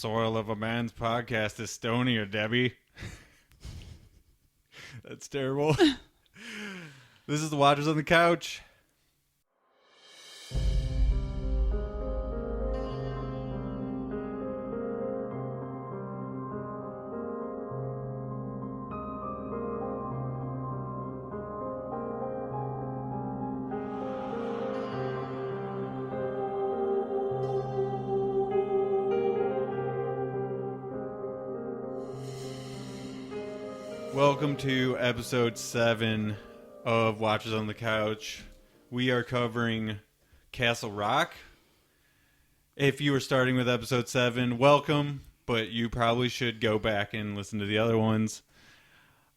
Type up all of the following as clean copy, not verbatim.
soil of a man's podcast is stonier, Debby. That's terrible. This is the Watchers on the Couch. Welcome to episode 7 of Watchers on the Couch. We are covering Castle Rock. If you are starting with episode 7, welcome, but you probably should go back and listen to the other ones.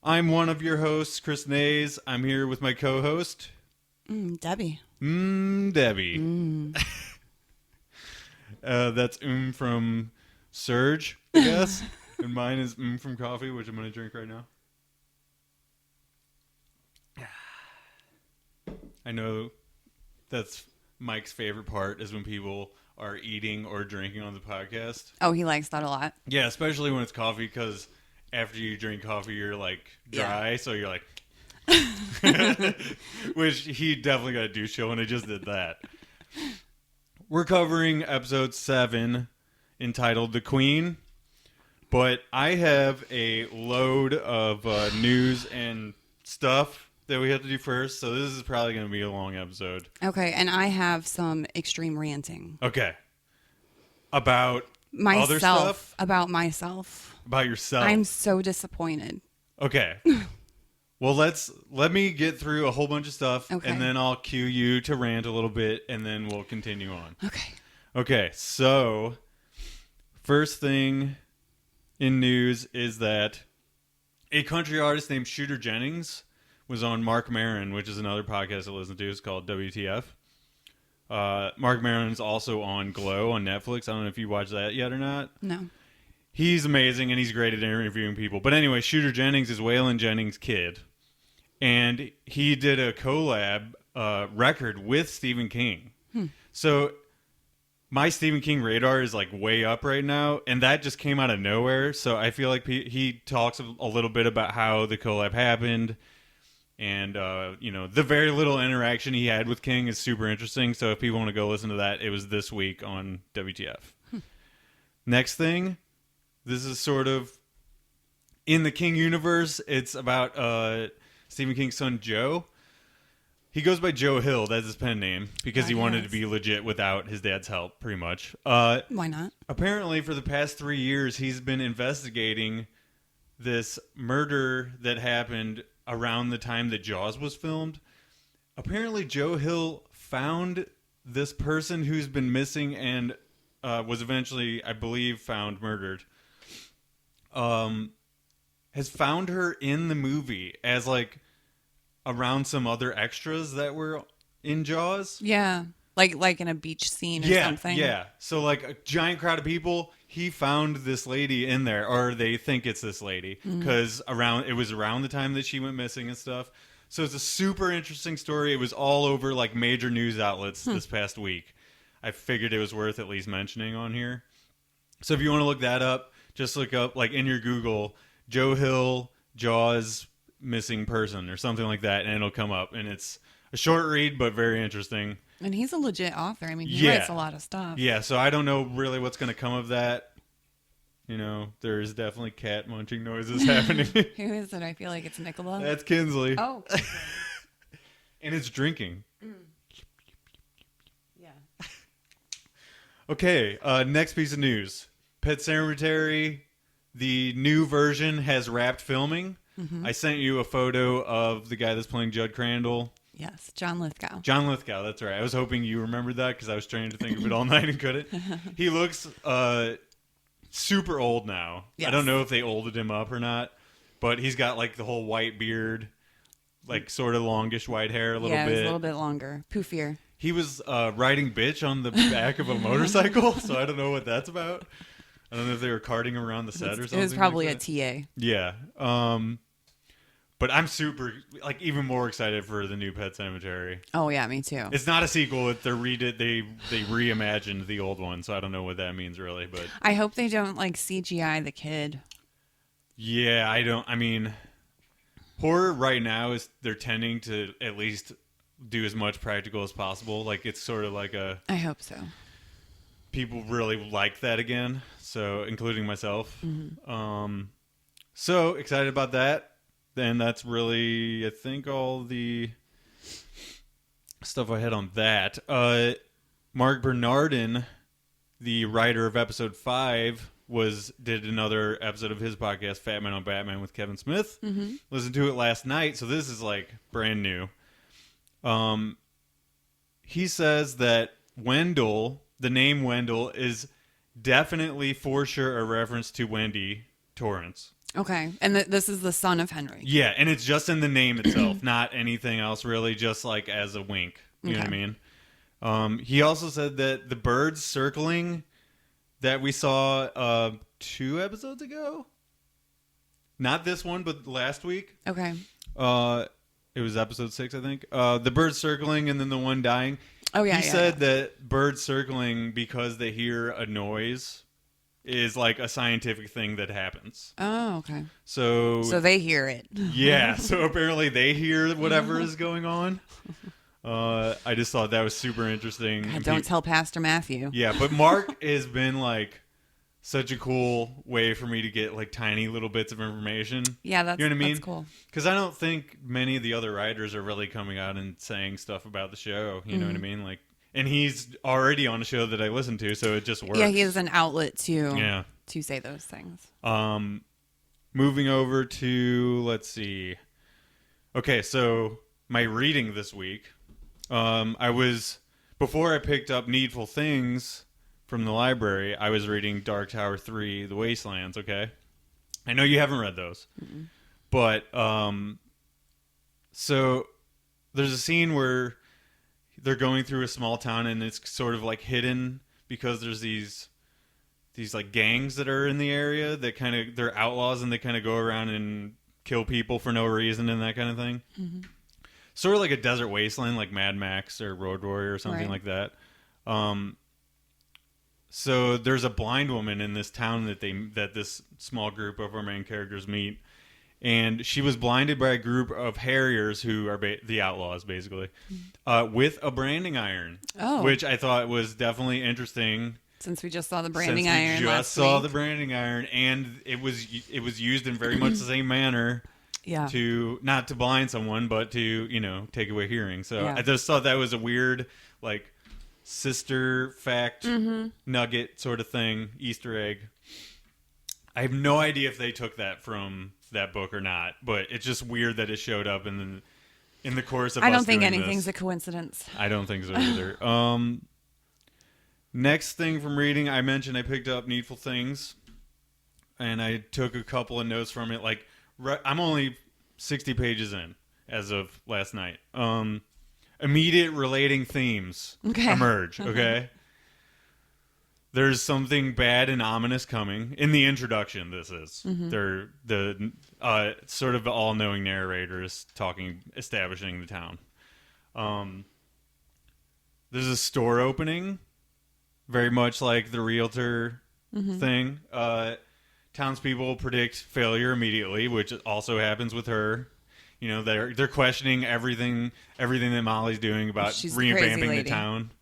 I'm one of your hosts, Chris Nays. I'm here with my co-host, Debby. Debby. That's from Surge, I guess. And mine is from coffee, which I'm going to drink right now. I know that's Mike's favorite part is when people are eating or drinking on the podcast. Oh, he likes that a lot. Yeah, especially when it's coffee, because after you drink coffee, you're like dry, yeah. So you're like, which he definitely got a douche chill when he just did that. We're covering episode 7 entitled The Queen, but I have a load of news and stuff that we have to do first, so this is probably going to be a long episode. Okay, and I have some extreme ranting. Okay. About myself, other stuff? About myself. About yourself. I'm so disappointed. Okay. Well, let me get through a whole bunch of stuff, okay, and then I'll cue you to rant a little bit, and then we'll continue on. Okay. Okay, so first thing in news is that a country artist named Shooter Jennings was on Mark Maron, which is another podcast I listen to. It's called WTF. Mark Maron's also on Glow on Netflix. I don't know if you watched that yet or not. No. He's amazing, and he's great at interviewing people. But anyway, Shooter Jennings is Waylon Jennings' kid. And he did a collab record with Stephen King. So my Stephen King radar is like way up right now, and that just came out of nowhere. So I feel like he talks a little bit about how the collab happened. And, the very little interaction he had with King is super interesting. So if people want to go listen to that, it was this week on WTF. Next thing, this is sort of in the King universe. It's about Stephen King's son, Joe. He goes by Joe Hill. That's his pen name because he wanted to be legit without his dad's help, pretty much. Why not? Apparently, for the past 3 years, he's been investigating this murder that happened around the time that Jaws was filmed. Apparently, Joe Hill found this person who's been missing and was eventually, I believe, found murdered. Has found her in the movie as like around some other extras that were in Jaws. Yeah, like in a beach scene or something. Yeah. So like a giant crowd of people. He found this lady in there, or they think it's this lady, because it was around the time that she went missing and stuff. So it's a super interesting story. It was all over like major news outlets this past week. I figured it was worth at least mentioning on here. So if you want to look that up, just look up like in your Google, Joe Hill, Jaws, missing person or something like that, and it'll come up. And it's a short read, but very interesting. And he's a legit author. I mean, he writes a lot of stuff. Yeah, so I don't know really what's going to come of that. You know, there's definitely cat munching noises happening. Who is it? I feel like it's Nicola. That's Kinsley. Oh. And it's drinking. Yeah. Okay, next piece of news. Pet Sematary, the new version has wrapped filming. I sent you a photo of the guy that's playing Judd Crandall. Yes, John Lithgow. John Lithgow, that's right. I was hoping you remembered that because I was trying to think of it all night and couldn't. He looks super old now. Yes. I don't know if they olded him up or not, but he's got like the whole white beard, like sort of longish white hair a little bit. Yeah, a little bit longer, poofier. He was riding bitch on the back of a motorcycle, so I don't know what that's about. I don't know if they were carting him around the set or something. It was probably like a TA. Yeah. But I'm super, like, even more excited for the new Pet Sematary. Oh yeah, me too. It's not a sequel. They reimagined the old one, so I don't know what that means really. But I hope they don't like CGI the kid. yeah, I mean, horror right now is they're tending to at least do as much practical as possible. Like it's sort of like I hope so. People really like that again. So including myself. Mm-hmm. So excited about that. And that's really, I think, all the stuff I had on that. Mark Bernardin, the writer of episode 5, did another episode of his podcast, Fat Man on Batman, with Kevin Smith. Mm-hmm. Listened to it last night, so this is like brand new. He says that Wendell, the name Wendell, is definitely for sure a reference to Wendy Torrance. Okay, and this is the son of Henry. Yeah, and it's just in the name itself, not anything else really, just like as a wink. You know what I mean? He also said that the birds circling that we saw 2 episodes ago, not this one, but last week. Okay. It was episode 6, I think. The birds circling and then the one dying. Oh, yeah, He said that birds circling because they hear a noise is like a scientific thing that happens. Oh, okay. So they hear it. Yeah, so apparently they hear whatever is going on. I just thought that was super interesting. God, don't tell Pastor Matthew. Yeah, but Mark has been like such a cool way for me to get like tiny little bits of information. Yeah, that's, you know what I mean? That's cool. Because I don't think many of the other writers are really coming out and saying stuff about the show. You know what I mean? Like, and he's already on a show that I listen to, so it just works. Yeah, he has an outlet to say those things. Moving over to, let's see. Okay, so my reading this week, before I picked up Needful Things from the library, I was reading Dark Tower 3, The Wastelands, okay? I know you haven't read those. Mm-mm. But, so there's a scene where they're going through a small town and it's sort of like hidden because there's these like gangs that are in the area that they're outlaws and they kind of go around and kill people for no reason and that kind of thing. Mm-hmm. Sort of like a desert wasteland, like Mad Max or Road Warrior or something like that. So there's a blind woman in this town that this small group of our main characters meet. And she was blinded by a group of harriers who are the outlaws, basically, with a branding iron, which I thought was definitely interesting. Since we just saw the branding iron the branding iron, and it was used in very much the same manner. Yeah. To not to blind someone, but to take away hearing. So I just thought that was a weird like sister fact nugget sort of thing, Easter egg. I have no idea if they took that from that book or not, but it's just weird that it showed up in the course of. I don't think anything's a coincidence. I don't think so either. Next thing from reading, I mentioned I picked up Needful Things, and I took a couple of notes from it. Like I'm only 60 pages in as of last night. Immediate relating themes emerge. Okay. There's something bad and ominous coming. In the introduction, this is. They're the sort of all-knowing narrators establishing the town. There's a store opening, very much like the realtor thing. Townspeople predict failure immediately, which also happens with her. They're questioning everything that Molly's doing about revamping the town.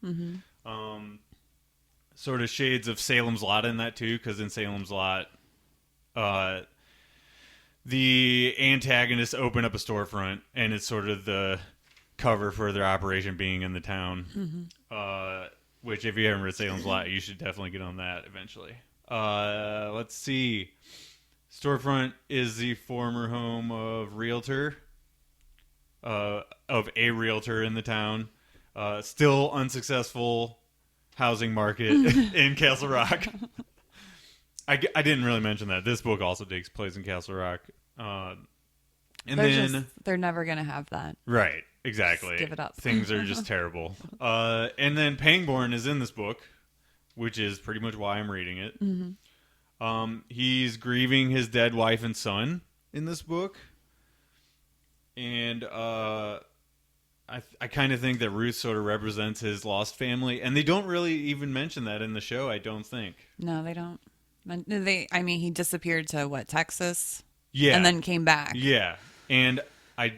Sort of shades of Salem's Lot in that too, because in Salem's Lot, the antagonists open up a storefront, and it's sort of the cover for their operation being in the town. Which, if you haven't read Salem's Lot, you should definitely get on that eventually. Let's see. Storefront is the former home of a realtor in the town. Still unsuccessful housing market in Castle Rock. I didn't really mention that. This book also takes place in Castle Rock. They're never going to have that. Right, exactly. Just give it up. Things are just terrible. And then Pangborn is in this book, which is pretty much why I'm reading it. He's grieving his dead wife and son in this book. And I kind of think that Ruth sort of represents his lost family, and they don't really even mention that in the show. I don't think. No, they don't. I mean, he disappeared to what, Texas? Yeah, and then came back. Yeah, and I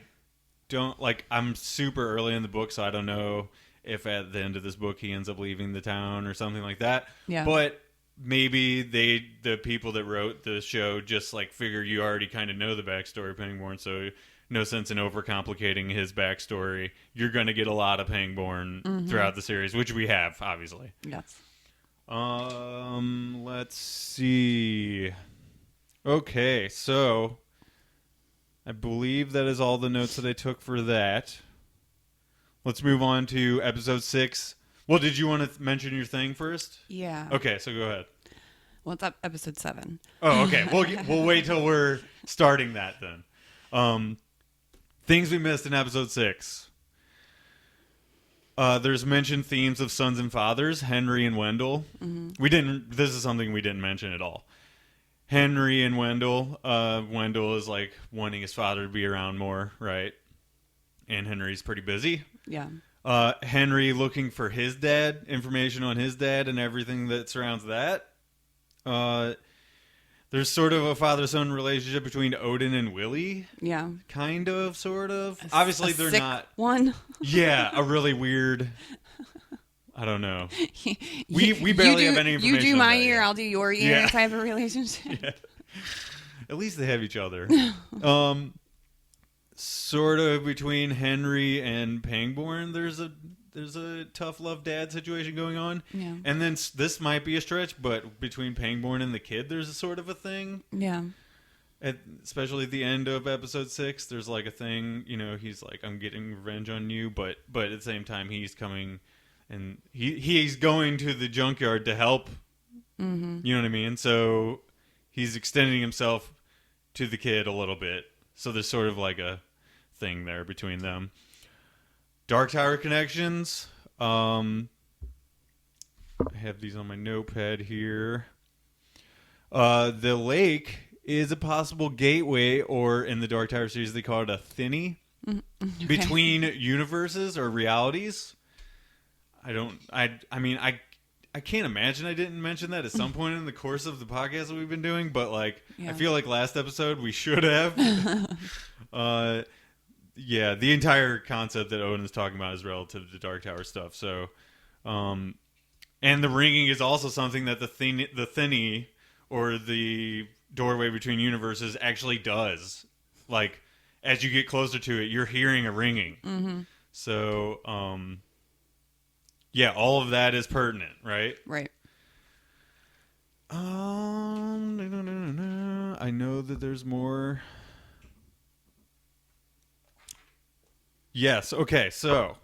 don't like. I'm super early in the book, so I don't know if at the end of this book he ends up leaving the town or something like that. Yeah, but maybe the people that wrote the show just like figure you already kind of know the backstory of Pangborn, so no sense in overcomplicating his backstory. You're going to get a lot of Pangborn throughout the series, which we have, obviously. Yes. Let's see. Okay, so I believe that is all the notes that I took for that. Let's move on to episode 6. Well, did you want to mention your thing first? Yeah. Okay, so go ahead. Well, it's up episode 7. Oh, okay. We'll wait till we're starting that then. Things we missed in episode 6. There's mentioned themes of sons and fathers, Henry and Wendell. This is something we didn't mention at all. Henry and Wendell. Wendell is like wanting his father to be around more, right? And Henry's pretty busy. Yeah. Henry looking for his dad, information on his dad and everything that surrounds that. There's sort of a father-son relationship between Odin and Willie. Yeah. Kind of, sort of. Obviously, they're sick not. One. Yeah, a really weird. I don't know. We barely have any information. You do on my that ear, yet. I'll do your ear type of relationship. Yeah. At least they have each other. Sort of between Henry and Pangborn, there's a tough love dad situation going on. Yeah. And then this might be a stretch, but between Pangborn and the kid, there's a sort of a thing. Yeah. Especially at the end of episode 6, there's like a thing, he's like, I'm getting revenge on you, but at the same time he's coming and he's going to the junkyard to help. You know what I mean? So he's extending himself to the kid a little bit. So there's sort of like a thing there between them. Dark Tower connections. I have these on my notepad here. The lake is a possible gateway, or in the Dark Tower series they call it a thinny, between universes or realities. I can't imagine I didn't mention that at some point in the course of the podcast that we've been doing, but I feel like last episode we should have. Yeah, the entire concept that Odin is talking about is relative to Dark Tower stuff. So, and the ringing is also something that the thinny or the doorway between universes actually does. Like, as you get closer to it, you're hearing a ringing. So, yeah, all of that is pertinent, right? Right. I know that there's more. Yes. Okay. So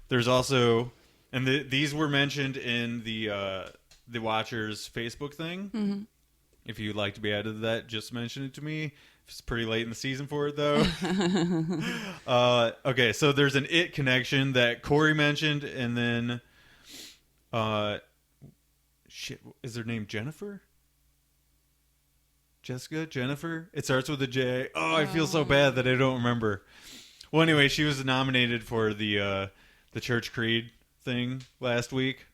there's also, and these were mentioned in the Watchers Facebook thing. If you'd like to be added to that, just mention it to me. It's pretty late in the season for it, though. Okay. So there's an It connection that Corey mentioned, and then, is her name Jennifer? Jessica? Jennifer? It starts with a J. Oh, I feel so bad that I don't remember. Well, anyway, she was nominated for the Church Creed thing last week.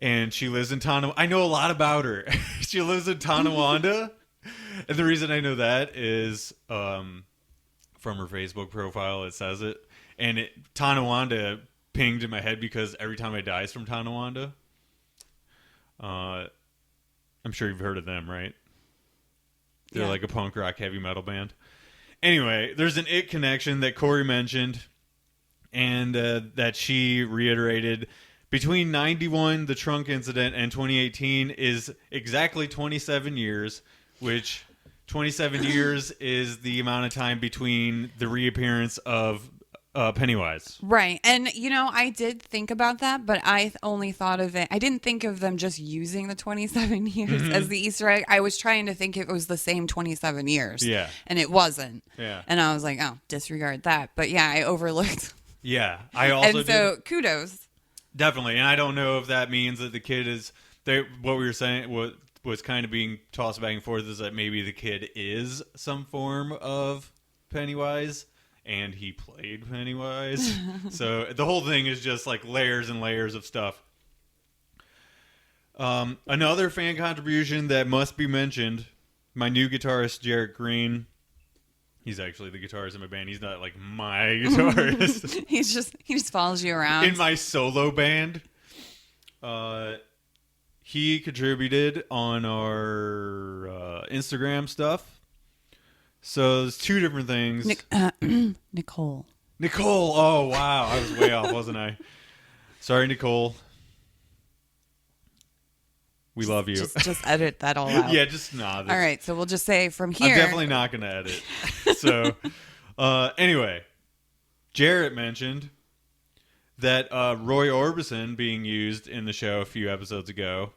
And she lives in Tonawanda. I know a lot about her. She lives in Tonawanda. And the reason I know that is from her Facebook profile, it says it. And Tonawanda pinged in my head because Every Time I Die is from Tonawanda. I'm sure you've heard of them, right? They're like a punk rock heavy metal band. Anyway, there's an It connection that Corey mentioned and that she reiterated. Between 91, the trunk incident, and 2018 is exactly 27 years, which 27 years is the amount of time between the reappearance of Pennywise. Right. And, I did think about that, but I only thought of it. I didn't think of them just using the 27 years as the Easter egg. I was trying to think if it was the same 27 years. Yeah. And it wasn't. Yeah. And I was like, oh, disregard that. But yeah, I overlooked. Yeah. I also and so kudos. Definitely. And I don't know if that means that the kid is, what we were saying, what was kind of being tossed back and forth is that maybe the kid is some form of Pennywise. and he played Pennywise. So the whole thing is just like layers and layers of stuff. Another fan contribution that must be mentioned, my new guitarist, Jarrett Green. He's actually the guitarist in my band. He's not like my guitarist. he just follows you around. In my solo band. He contributed on our Instagram stuff. So there's two different things. Nicole. Nicole. Oh, wow. I was way off, wasn't I? Sorry, Nicole. We love you. Just edit that all out. Yeah, just nod. All right, so we'll just say from here. I'm definitely not going to edit. So, anyway, Jarrett mentioned that Roy Orbison being used in the show a few episodes ago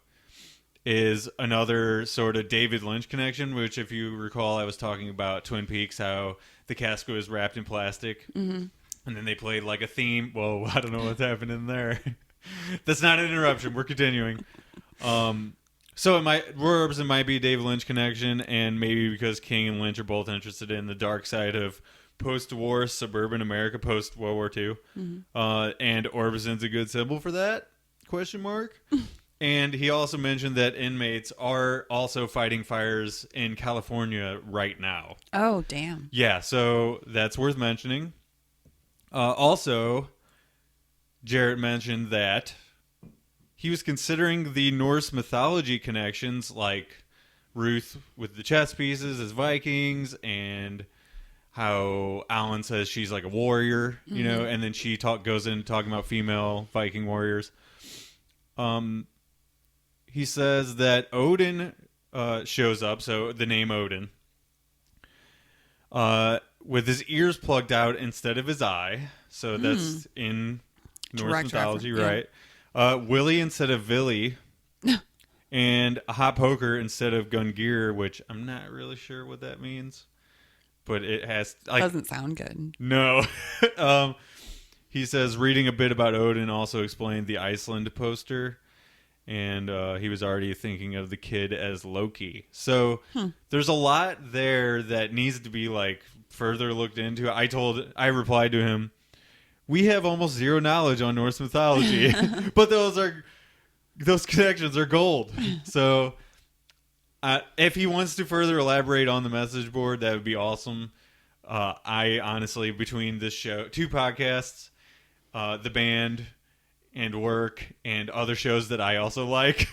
is another sort of David Lynch connection, which, if you recall, I was talking about Twin Peaks, how the casket was wrapped in plastic, and then they played like a theme. Whoa, I don't know what's happening there. That's not an interruption. We're continuing. So Roy Orbison might be a David Lynch connection, and maybe because King and Lynch are both interested in the dark side of post-war suburban America, post-World War II. And Orbison's a good symbol for that, ? And he also mentioned that inmates are also fighting fires in California right now. Oh, damn. Yeah, so that's worth mentioning. Also, Jarrett mentioned that he was considering the Norse mythology connections, like Ruth with the chess pieces as Vikings, and how Alan says she's like a warrior, you know, and then she goes in talking about female Viking warriors. He says that Odin shows up, so the name Odin, with his ears plugged out instead of his eye. So that's in Norse mythology, right? Willie instead of Villy, and a hot poker instead of Gungear, which I'm not really sure what that means, but it has Doesn't sound good. No. He says reading a bit about Odin also explained the Iceland poster, and he was already thinking of the kid as Loki. So there's a lot there that needs to be like further looked into. I replied to him, we have almost zero knowledge on Norse mythology, but those connections are gold. So if he wants to further elaborate on the message board, that would be awesome. I honestly, between this show, 2 podcasts, the band, and work, and other shows that I also like,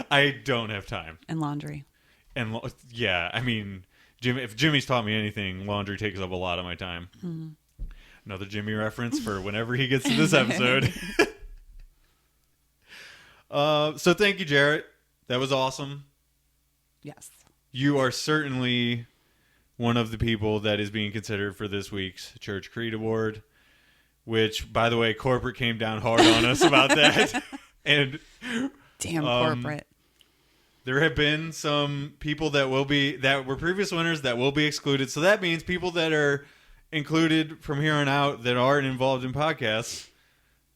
I don't have time. And laundry. And yeah, I mean, if Jimmy's taught me anything, laundry takes up a lot of my time. Another Jimmy reference for whenever he gets to this episode. So thank you, Jarrett. That was awesome. Yes. You are certainly one of the people that is being considered for this week's Church Creed Award, which, by the way, corporate came down hard on us about that. And damn corporate. There have been some people that were previous winners that will be excluded. So that means people that are included from here on out that aren't involved in podcasts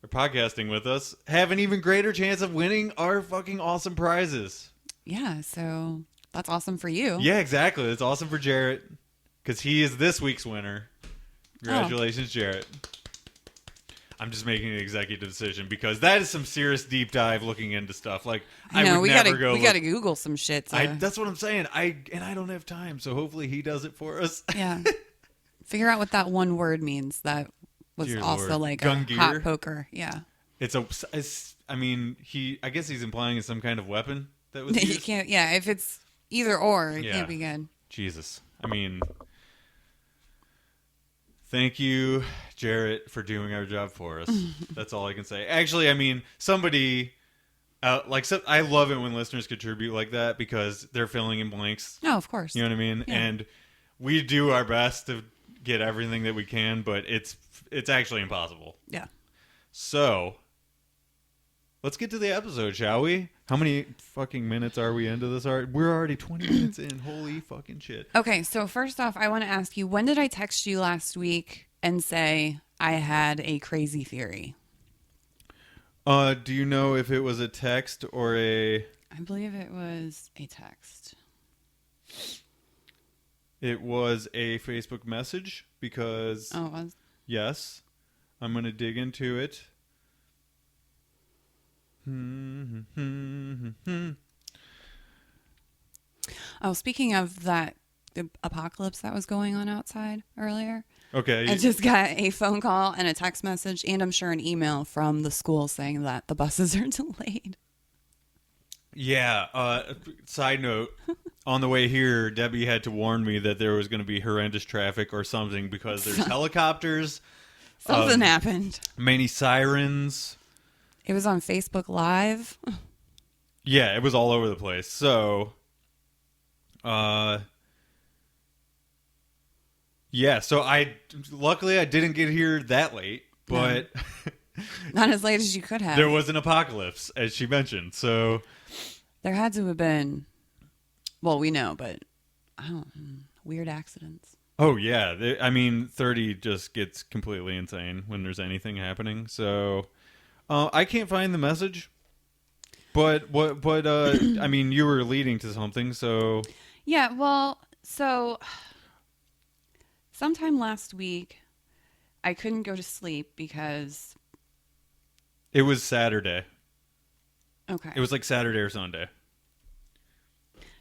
or podcasting with us have an even greater chance of winning our fucking awesome prizes. Yeah, so that's awesome for you. Yeah, exactly. It's awesome for Jarrett because he is this week's winner. Congratulations, Jarrett. I'm just making an executive decision because that is some serious deep dive looking into stuff. Like we gotta Google some shit. That's what I'm saying. I don't have time, so hopefully he does it for us. Yeah. Figure out what that one word means. That was Dear also Lord. like Gungear? a hot poker. Yeah. I guess he's implying it's some kind of weapon that was You used. can't. Yeah, if it's either or, it can't be good. Jesus. I mean, thank you, Jarrett, for doing our job for us. That's all I can say. Actually, I mean, somebody I love it when listeners contribute like that because they're filling in blanks. No, of course. You know what I mean? Yeah. And we do our best to get everything that we can, but it's actually impossible. Yeah. So, let's get to the episode, shall we? How many fucking minutes are we into this? We're already 20 minutes in. Holy fucking shit. Okay, so first off, I want to ask you, when did I text you last week and say I had a crazy theory? Do you know if it was a text or a... I believe it was a text. It was a Facebook message because... Oh, it was? Yes. I'm going to dig into it. Oh, speaking of that, the apocalypse that was going on outside earlier. Okay. I just got a phone call and a text message, and I'm sure an email from the school saying that the buses are delayed. Yeah. Side note, on the way here, Debbie had to warn me that there was going to be horrendous traffic or something because there's helicopters. Something happened. Many sirens. It was on Facebook Live. Yeah, it was all over the place. So, yeah, so luckily I didn't get here that late, but Not as late as you could have. there was an apocalypse, as she mentioned. So There had to have been, well, we know, but I don't know, weird accidents. oh yeah, I mean 30 just gets completely insane when there's anything happening. So I can't find the message, but I mean you were leading to something, so Yeah, well, so sometime last week, I couldn't go to sleep because... it was Saturday. Okay. It was like Saturday or Sunday.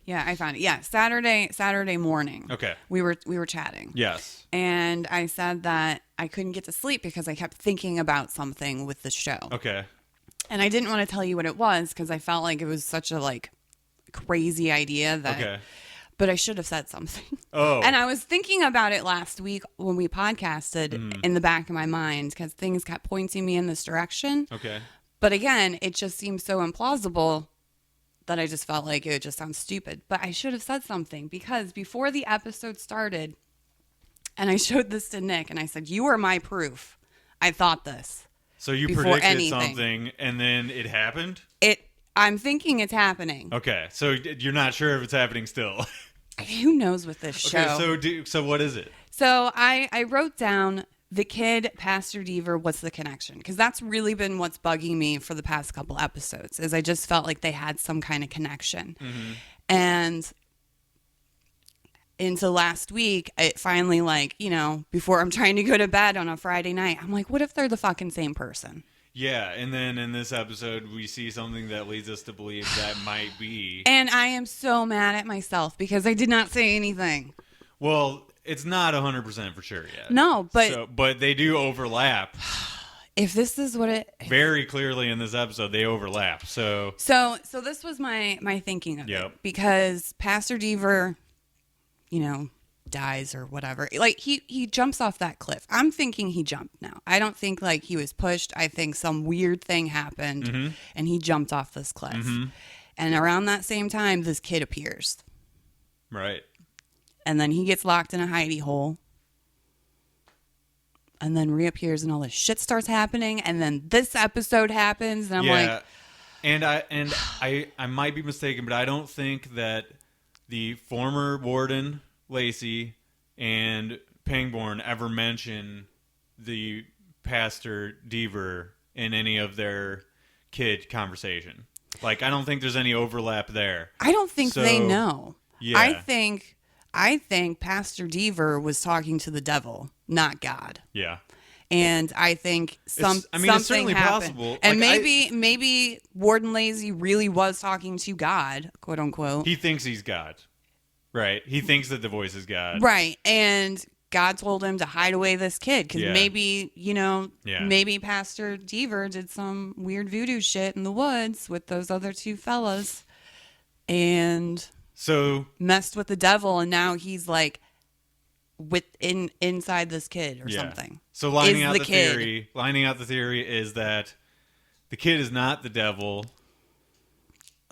Yeah, I found it. Yeah, Saturday morning. Okay. We were chatting. Yes. And I said that I couldn't get to sleep because I kept thinking about something with the show. Okay. And I didn't want to tell you what it was because I felt like it was such a like crazy idea that Okay. But I should have said something. Oh. And I was thinking about it last week when we podcasted in the back of my mind because things kept pointing me in this direction. Okay. But again, it just seems so implausible that I just felt like it just sounds stupid. But I should have said something because before the episode started, and I showed this to Nick, and I said, "You are my proof. I thought this." So you Before predicted anything. something, and then it happened? I'm thinking it's happening. Okay, so you're not sure if it's happening still. Who knows with this show? Okay, so what is it? So I wrote down the kid, Pastor Deaver, what's the connection? Because that's really been what's bugging me for the past couple episodes, is I just felt like they had some kind of connection. Mm-hmm. And into last week, it finally, like, you know, before I'm trying to go to bed on a Friday night, I'm like, what if they're the fucking same person? Yeah, and then in this episode, we see something that leads us to believe that might be. And I am so mad at myself because I did not say anything. Well, it's not 100% for sure yet. No, but but they do overlap. if this is what it Very clearly in this episode, they overlap. So this was my thinking of it because Pastor Deaver, you know, dies or whatever. Like he jumps off that cliff. I'm thinking he jumped now. I don't think like he was pushed. I think some weird thing happened and he jumped off this cliff. Mm-hmm. And around that same time, this kid appears. Right. And then he gets locked in a hidey hole. And then reappears and all this shit starts happening. And then this episode happens. And I'm like... And I might be mistaken, but I don't think that the former warden, Lacey, and Pangborn ever mention the Pastor Deaver in any of their kid conversation. Like, I don't think there's any overlap there. I don't think they know. Yeah. I think Pastor Deaver was talking to the devil, not God. Yeah. And I think it's something certainly happened. possible. And Like, maybe Warden Lazy really was talking to God, quote unquote. He thinks he's God. Right. He thinks that the voice is God. Right. And God told him to hide away this kid because maybe, you know, maybe Pastor Deaver did some weird voodoo shit in the woods with those other two fellas and so messed with the devil. And now he's like inside this kid or something. So lining out the theory is that the kid is not the devil.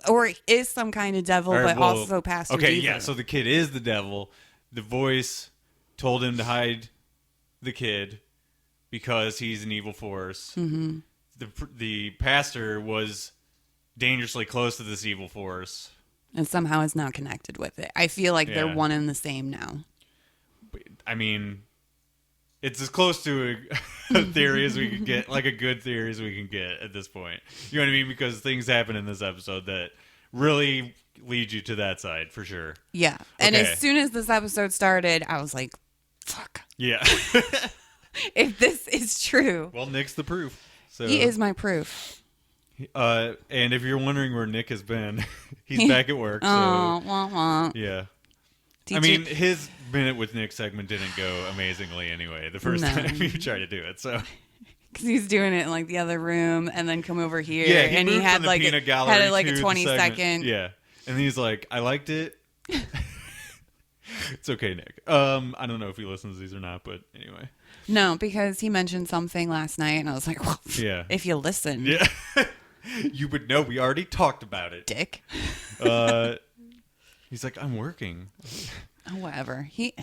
Or is some kind of devil, but also Pastor Okay, Deaver. yeah, so the kid is the devil. The voice told him to hide the kid because he's an evil force. Mm-hmm. The pastor was dangerously close to this evil force. And somehow is now connected with it. I feel like they're one and the same now. I mean, it's as close to a theory as we can get, like a good theory as we can get at this point. You know what I mean? Because things happen in this episode that really lead you to that side for sure. Yeah. And as soon as this episode started, I was like, fuck. Yeah. If this is true. Well, Nick's the proof. So, he is my proof. And if you're wondering where Nick has been, he's back at work. So, wah, wah. Yeah. His Minute with Nick segment didn't go amazingly anyway the first time you tried to do it. So. Because he's doing it in like the other room and then come over here. Yeah, and he had like a 20-second. Yeah. And he's like, I liked it. It's okay, Nick. I don't know if he listens to these or not, but anyway. No, because he mentioned something last night and I was like, well, yeah. If you listen. Yeah. You would know. We already talked about it. Dick. He's like, I'm working. Oh, whatever. He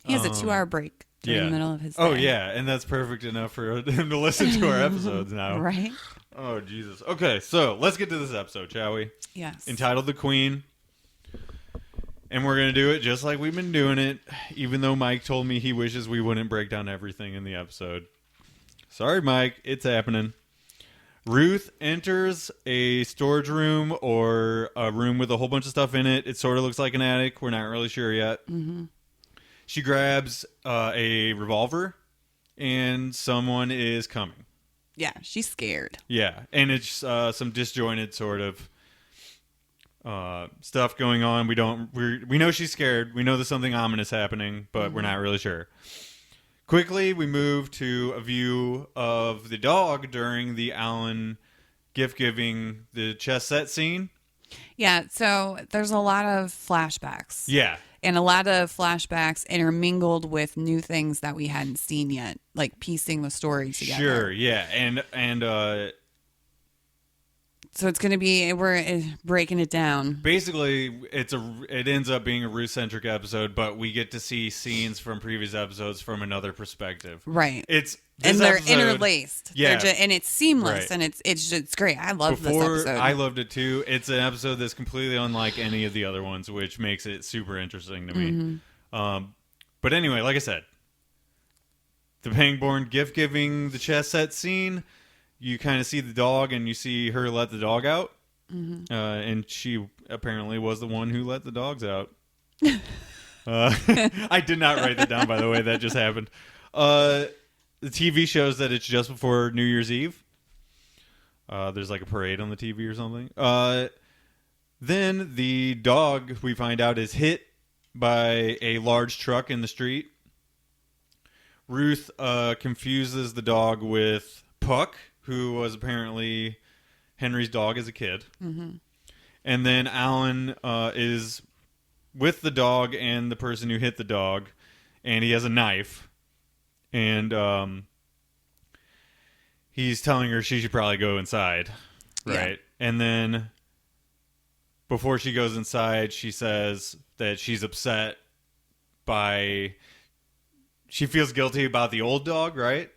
has a 2-hour break during the middle of his day. Oh, yeah. And that's perfect enough for him to listen to our episodes now. Right? Oh, Jesus. Okay, so let's get to this episode, shall we? Yes. Entitled The Queen. And we're going to do it just like we've been doing it, even though Mike told me he wishes we wouldn't break down everything in the episode. Sorry, Mike. It's happening. Ruth enters a storage room or a room with a whole bunch of stuff in it. It sort of looks like an attic. We're not really sure yet. Mm-hmm. She grabs a revolver, and someone is coming. Yeah, she's scared. Yeah, and it's some disjointed sort of stuff going on. We know she's scared. We know there's something ominous happening, but we're not really sure. Quickly, we move to a view of the dog during the Alan gift giving the chess set scene. Yeah, so there's a lot of flashbacks. Yeah. And a lot of flashbacks intermingled with new things that we hadn't seen yet, like piecing the story together. Sure, yeah. And so it's going to be, we're breaking it down. Basically, it ends up being a Ruth-centric episode, but we get to see scenes from previous episodes from another perspective. Right. They're interlaced. Yeah. And it's seamless, right. and it's great. I love this episode. I loved it too. It's an episode that's completely unlike any of the other ones, which makes it super interesting to me. Mm-hmm. But anyway, like I said, the Pangborn gift giving the chess set scene. You kind of see the dog, and you see her let the dog out. Mm-hmm. And she apparently was the one who let the dogs out. I did not write that down, by the way. That just happened. The TV shows that it's just before New Year's Eve. There's like a parade on the TV or something. Then the dog, we find out, is hit by a large truck in the street. Ruth confuses the dog with Puck, who was apparently Henry's dog as a kid. Mm-hmm. And then Alan is with the dog and the person who hit the dog, and he has a knife. And he's telling her she should probably go inside, right? Yeah. And then before she goes inside, she says that she's upset by... She feels guilty about the old dog, right?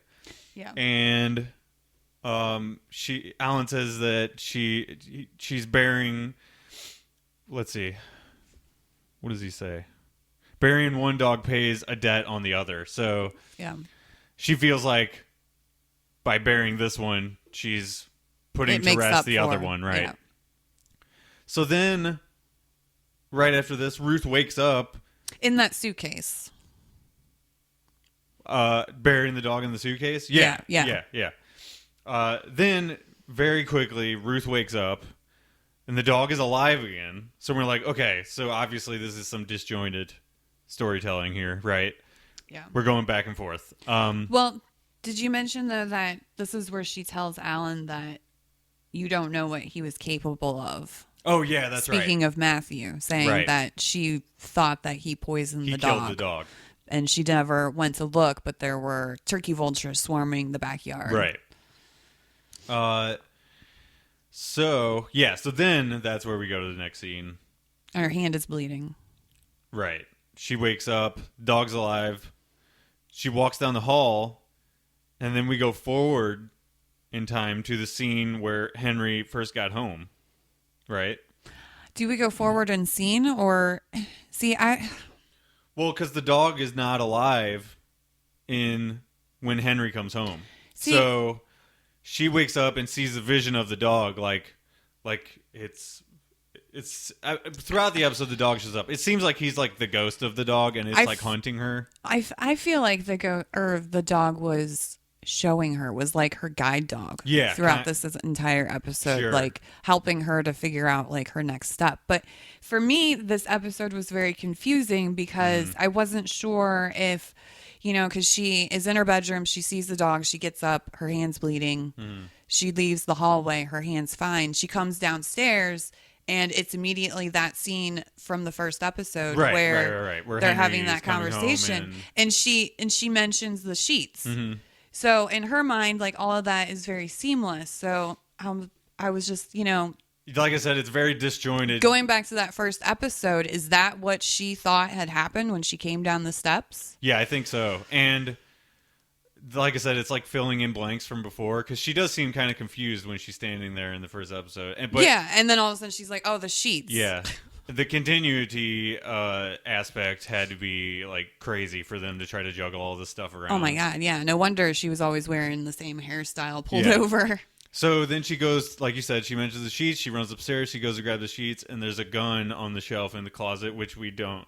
Yeah. And... Alan says that she's bearing, let's see, what does he say? Burying one dog pays a debt on the other. So yeah, she feels like by burying this one, she's putting to rest the other one, right? Yeah. So then, right after this, Ruth wakes up in that suitcase. Burying the dog in the suitcase? Yeah. Then, very quickly, Ruth wakes up, and the dog is alive again. So we're like, okay, so obviously this is some disjointed storytelling here, right? Yeah. We're going back and forth. Well, did you mention, though, that this is where she tells Alan that you don't know what he was capable of? Oh, yeah, that's right. Speaking of Matthew, saying that she thought that he poisoned the dog. He killed the dog. And she never went to look, but there were turkey vultures swarming the backyard. Right. So then that's where we go to the next scene. Her hand is bleeding. Right. She wakes up, dog's alive. She walks down the hall, and then we go forward in time to the scene where Henry first got home. Right? Do we go forward in scene or Well, because the dog is not alive when Henry comes home. So she wakes up and sees the vision of the dog like it's it's throughout the episode the dog shows up. It seems like he's like the ghost of the dog, and it's like hunting her. I feel like the dog was showing her, was like her guide dog. Yeah, throughout this entire episode, sure. like helping her to figure out like her next step. But for me, this episode was very confusing because I wasn't sure if, because she is in her bedroom, she sees the dog, she gets up, her hand's bleeding. She leaves the hallway, her hand's fine. She comes downstairs. And it's immediately that scene from the first episode where they're having that conversation, and she mentions the sheets. So in her mind, like all of that is very seamless. So I was just, like I said, it's very disjointed. Going back to that first episode, is that what she thought had happened when she came down the steps? Yeah, I think so. And like I said, it's like filling in blanks from before, because she does seem kind of confused when she's standing there in the first episode. And then all of a sudden she's like, oh, the sheets. Yeah. The continuity aspect had to be like crazy for them to try to juggle all this stuff around. Oh my God, yeah. No wonder she was always wearing the same hairstyle pulled over. So then she goes, like you said, she mentions the sheets, she runs upstairs, she goes to grab the sheets, and there's a gun on the shelf in the closet, which we don't,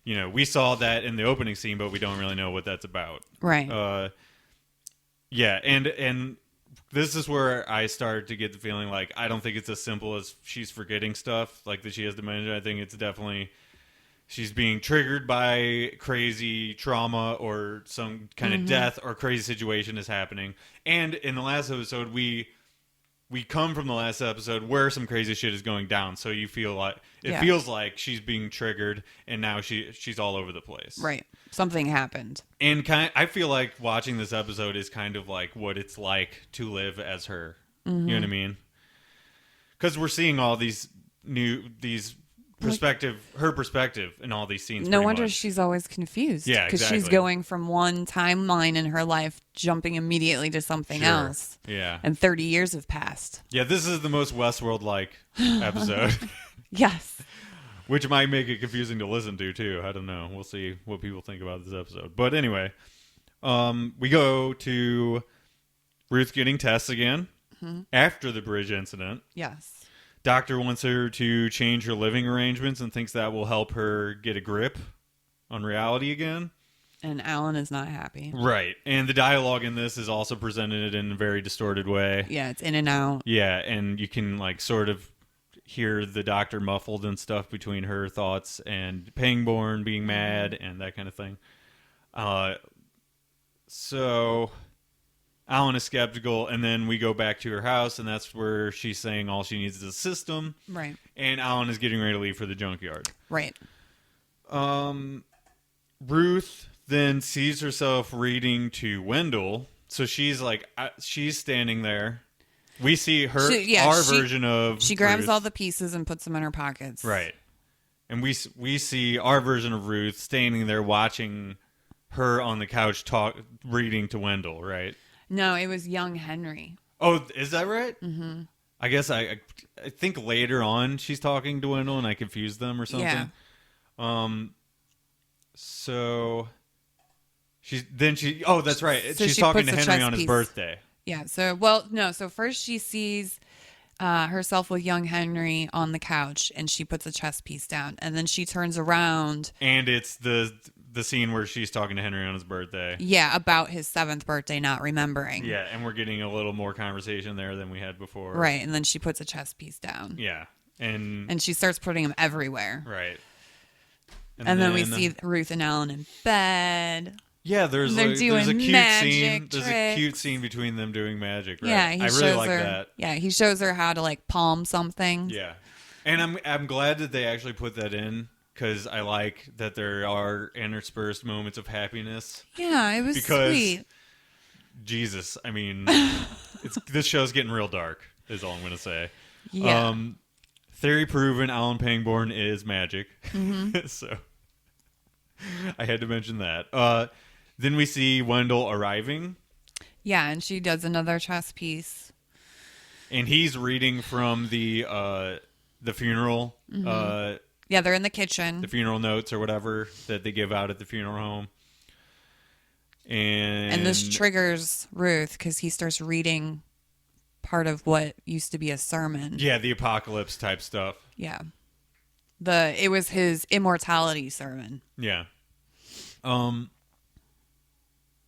we saw that in the opening scene, but we don't really know what that's about. Right. Yeah, and this is where I started to get the feeling like I don't think it's as simple as she's forgetting stuff, like that she has dementia. I think it's definitely she's being triggered by crazy trauma or some kind of death or crazy situation is happening. And in the last episode, we come from the last episode where some crazy shit is going down, so you feel like it feels like she's being triggered, and now she's all over the place. Right, something happened, and I feel like watching this episode is kind of like what it's like to live as her. You know what I mean? Because we're seeing all these her perspective in all these scenes. No wonder she's always confused. Yeah, because she's going from one timeline in her life, jumping immediately to something else. Yeah, and 30 years have passed. Yeah, this is the most Westworld-like episode. Yes, which might make it confusing to listen to too. I don't know. We'll see what people think about this episode. But anyway, we go to Ruth getting tests again after the bridge incident. Yes. Doctor wants her to change her living arrangements and thinks that will help her get a grip on reality again. And Alan is not happy. Right. And the dialogue in this is also presented in a very distorted way. Yeah, it's in and out. Yeah, and you can like sort of hear the doctor muffled and stuff between her thoughts and Pangborn being mad and that kind of thing. So Alan is skeptical, and then we go back to her house, and that's where she's saying all she needs is a system. Right. And Alan is getting ready to leave for the junkyard. Right. Ruth then sees herself reading to Wendell. So she's like, she's standing there. We see her, version of She grabs Ruth. all the pieces and puts them in her pockets. Right. And we see our version of Ruth standing there watching her on the couch reading to Wendell, right? No, it was young Henry. Oh, is that right? Mm-hmm. I guess I think later on she's talking to Wendell and I confused them or something. Yeah. So that's right. So she's talking to Henry on his birthday. Yeah. So So first she sees herself with young Henry on the couch, and she puts a chess piece down, and then she turns around, and it's the scene where she's talking to Henry on his birthday. Yeah, about his 7th birthday, not remembering. Yeah, and we're getting a little more conversation there than we had before. Right, and then she puts a chess piece down. Yeah, and she starts putting them everywhere. Right. And then we see Ruth and Alan in bed. Yeah, there's a cute scene. There's a cute scene between them doing magic. Right? Yeah, I really like that. Yeah, he shows her how to like palm something. Yeah, and I'm glad that they actually put that in, because I like that there are interspersed moments of happiness. Yeah, it was sweet. Jesus, I mean, this show's getting real dark, is all I'm going to say. Yeah. Theory proven, Alan Pangborn is magic. Mm-hmm. So I had to mention that. Then we see Wendell arriving. Yeah, and she does another chess piece. And he's reading from the funeral. Mm-hmm. Yeah, they're in the kitchen. The funeral notes or whatever that they give out at the funeral home. And this triggers Ruth because he starts reading part of what used to be a sermon. Yeah, the apocalypse type stuff. Yeah. It was his immortality sermon. Yeah. I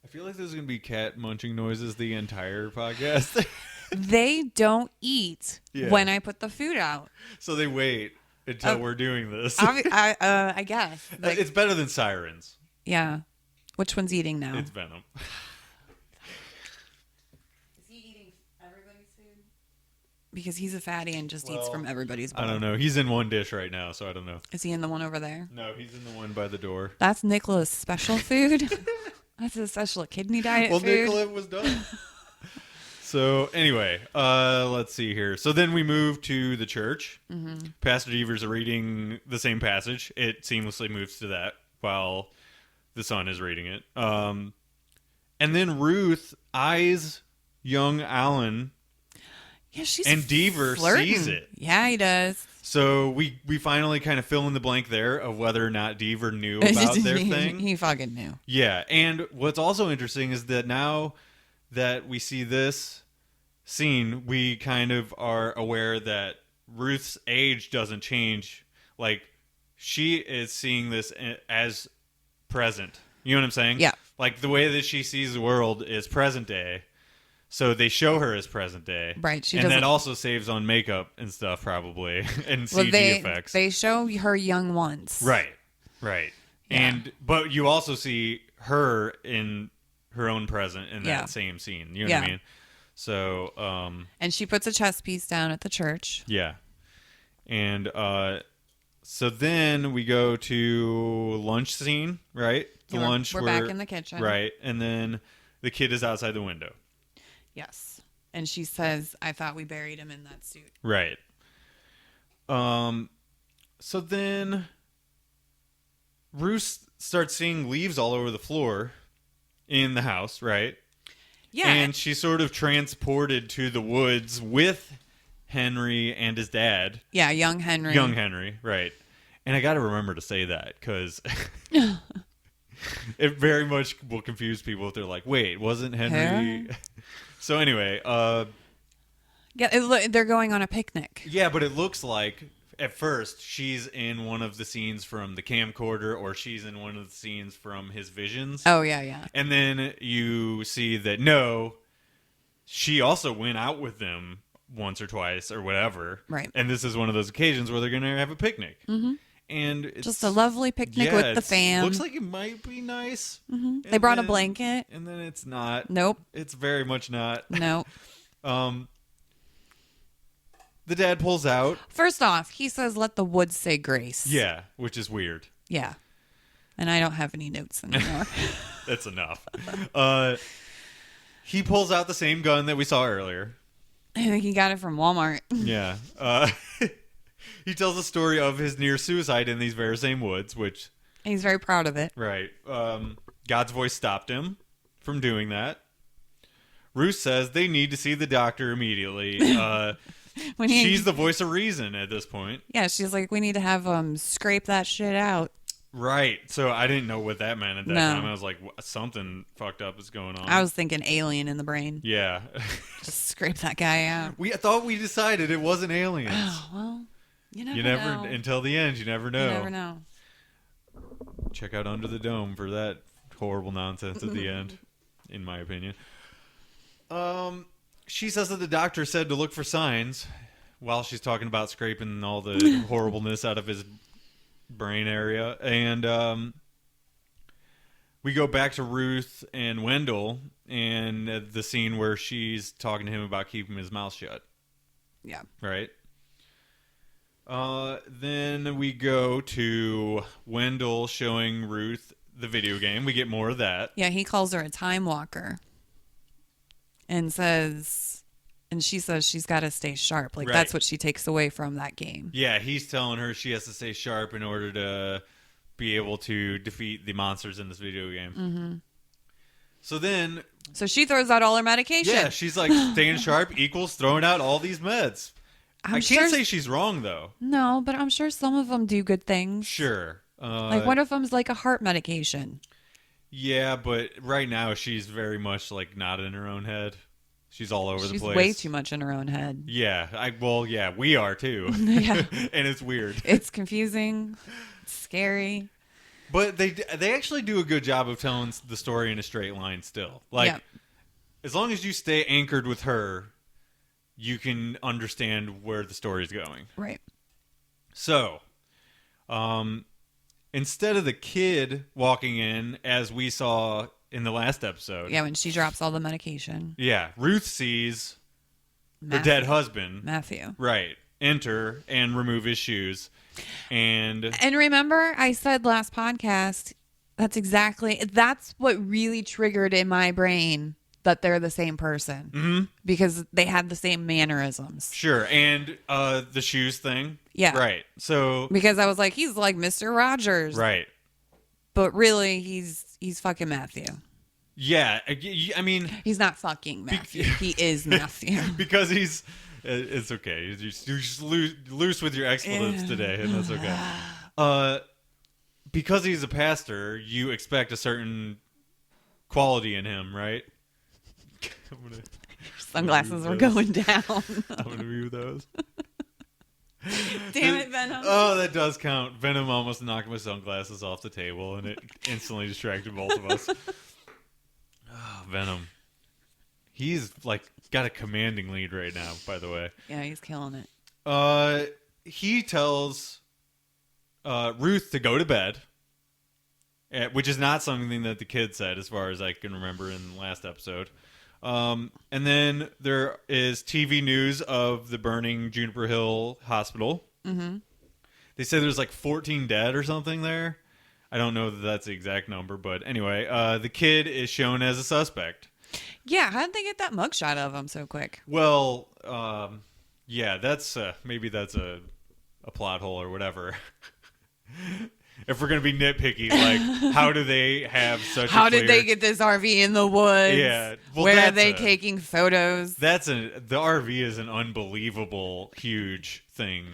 feel like there's going to be cat munching noises the entire podcast. They don't eat when I put the food out. So they wait until we're doing this. I guess. Like, it's better than sirens. Yeah. Which one's eating now? It's Venom. Is he eating everybody's food? Because he's a fatty and just eats from everybody's bowl. I don't know. He's in one dish right now, so I don't know. Is he in the one over there? No, he's in the one by the door. That's Nicola's special food. That's his special kidney diet food. Well, Nicola was done. So anyway, let's see here. So then we move to the church. Mm-hmm. Pastor Dever's reading the same passage. It seamlessly moves to that while the son is reading it. And then Ruth eyes young Alan. Yeah, she's and Dever sees it. Yeah, he does. So we finally kind of fill in the blank there of whether or not Dever knew about their thing. He fucking knew. Yeah, and what's also interesting is that now that we see this scene, we kind of are aware that Ruth's age doesn't change. Like, she is seeing this as present. You know what I'm saying? Yeah. Like, the way that she sees the world is present day. So they show her as present day. Right. And that also saves on makeup and stuff, probably, and CG effects. They show her young once. Right. Right. Yeah. But you also see her in her own present in that same scene. You know what I mean? So, and she puts a chess piece down at the church. Yeah. And so then we go to lunch scene, right? The lunch. We're back in the kitchen. Right. And then the kid is outside the window. Yes. And she says, I thought we buried him in that suit. Right. So then Ruth starts seeing leaves all over the floor in the house, right? Yeah. And she's sort of transported to the woods with Henry and his dad. Yeah, young Henry. Young Henry, right. And I got to remember to say that because it very much will confuse people if they're like, wait, wasn't Henry... So anyway, yeah, they're going on a picnic. Yeah, but it looks like at first she's in one of the scenes from the camcorder, or she's in one of the scenes from his visions. Oh yeah, yeah. And then you see that no, she also went out with them once or twice or whatever. Right. And this is one of those occasions where they're going to have a picnic. Mm-hmm. And it's just a lovely picnic with the fam. Looks like it might be nice. Mm-hmm. They brought a blanket. And then it's not. Nope. It's very much not. Nope. The dad pulls out. First off, he says, let the woods say grace. Yeah, which is weird. Yeah. And I don't have any notes anymore. That's enough. He pulls out the same gun that we saw earlier. I think he got it from Walmart. Yeah. He tells the story of his near suicide in these very same woods, which... He's very proud of it. Right. God's voice stopped him from doing that. Ruth says they need to see the doctor immediately. She's the voice of reason at this point. Yeah, she's like, we need to have scrape that shit out. Right. So I didn't know what that meant at that time. I was like, something fucked up is going on. I was thinking alien in the brain. Yeah. Just scrape that guy out. I thought we decided it wasn't aliens. Oh, well, you never know. Until the end, you never know. You never know. Check out Under the Dome for that horrible nonsense at the end, in my opinion. She says that the doctor said to look for signs while she's talking about scraping all the horribleness out of his brain area. And we go back to Ruth and Wendell and the scene where she's talking to him about keeping his mouth shut. Yeah. Right? Then we go to Wendell showing Ruth the video game. We get more of that. Yeah, he calls her a time walker. And she says she's got to stay sharp. Like, that's what she takes away from that game. Yeah, he's telling her she has to stay sharp in order to be able to defeat the monsters in this video game. Mm-hmm. So she throws out all her medication. Yeah, she's like, staying sharp equals throwing out all these meds. I can't say she's wrong, though. No, but I'm sure some of them do good things. Sure. Like, one of them's like a heart medication. Yeah, but right now she's very much like not in her own head. She's all over the place. She's way too much in her own head. Yeah. We are too. Yeah. And it's weird. It's confusing. It's scary. But they actually do a good job of telling the story in a straight line still. Like, as long as you stay anchored with her, you can understand where the story's going. Right. So, instead of the kid walking in, as we saw in the last episode. Yeah, when she drops all the medication. Yeah, Ruth sees Matthew. her dead husband. Matthew. Right. Enter and remove his shoes. And remember, I said last podcast, that's what really triggered in my brain that they're the same person. Mm-hmm. Because they had the same mannerisms. Sure. And the shoes thing. Yeah. Right. So. Because I was like, he's like Mr. Rogers. Right. But really, he's fucking Matthew. Yeah. I mean. He's not fucking Matthew. He is Matthew. Because he's. It's okay. You're just loose with your expletives today, and that's okay. Because he's a pastor, you expect a certain quality in him, right? Sunglasses were going down. I'm going to view those. Damn it, Venom. Oh, that does count. Venom almost knocked my sunglasses off the table, and it instantly distracted both of us. Oh, Venom. He's like got a commanding lead right now, by the way. Yeah, he's killing it. He tells Ruth to go to bed, which is not something that the kid said, as far as I can remember in the last episode. And then there is TV news of the burning Juniper Hill Hospital. Mm-hmm. They say there's like 14 dead or something there. I don't know that that's the exact number, but anyway, the kid is shown as a suspect. Yeah, how did they get that mugshot of him so quick? Well, yeah, that's maybe that's a plot hole or whatever. If we're gonna be nitpicky, like, how do they have such? How did they get this RV in the woods? Yeah, well, where are they taking photos? The RV is an unbelievable, huge thing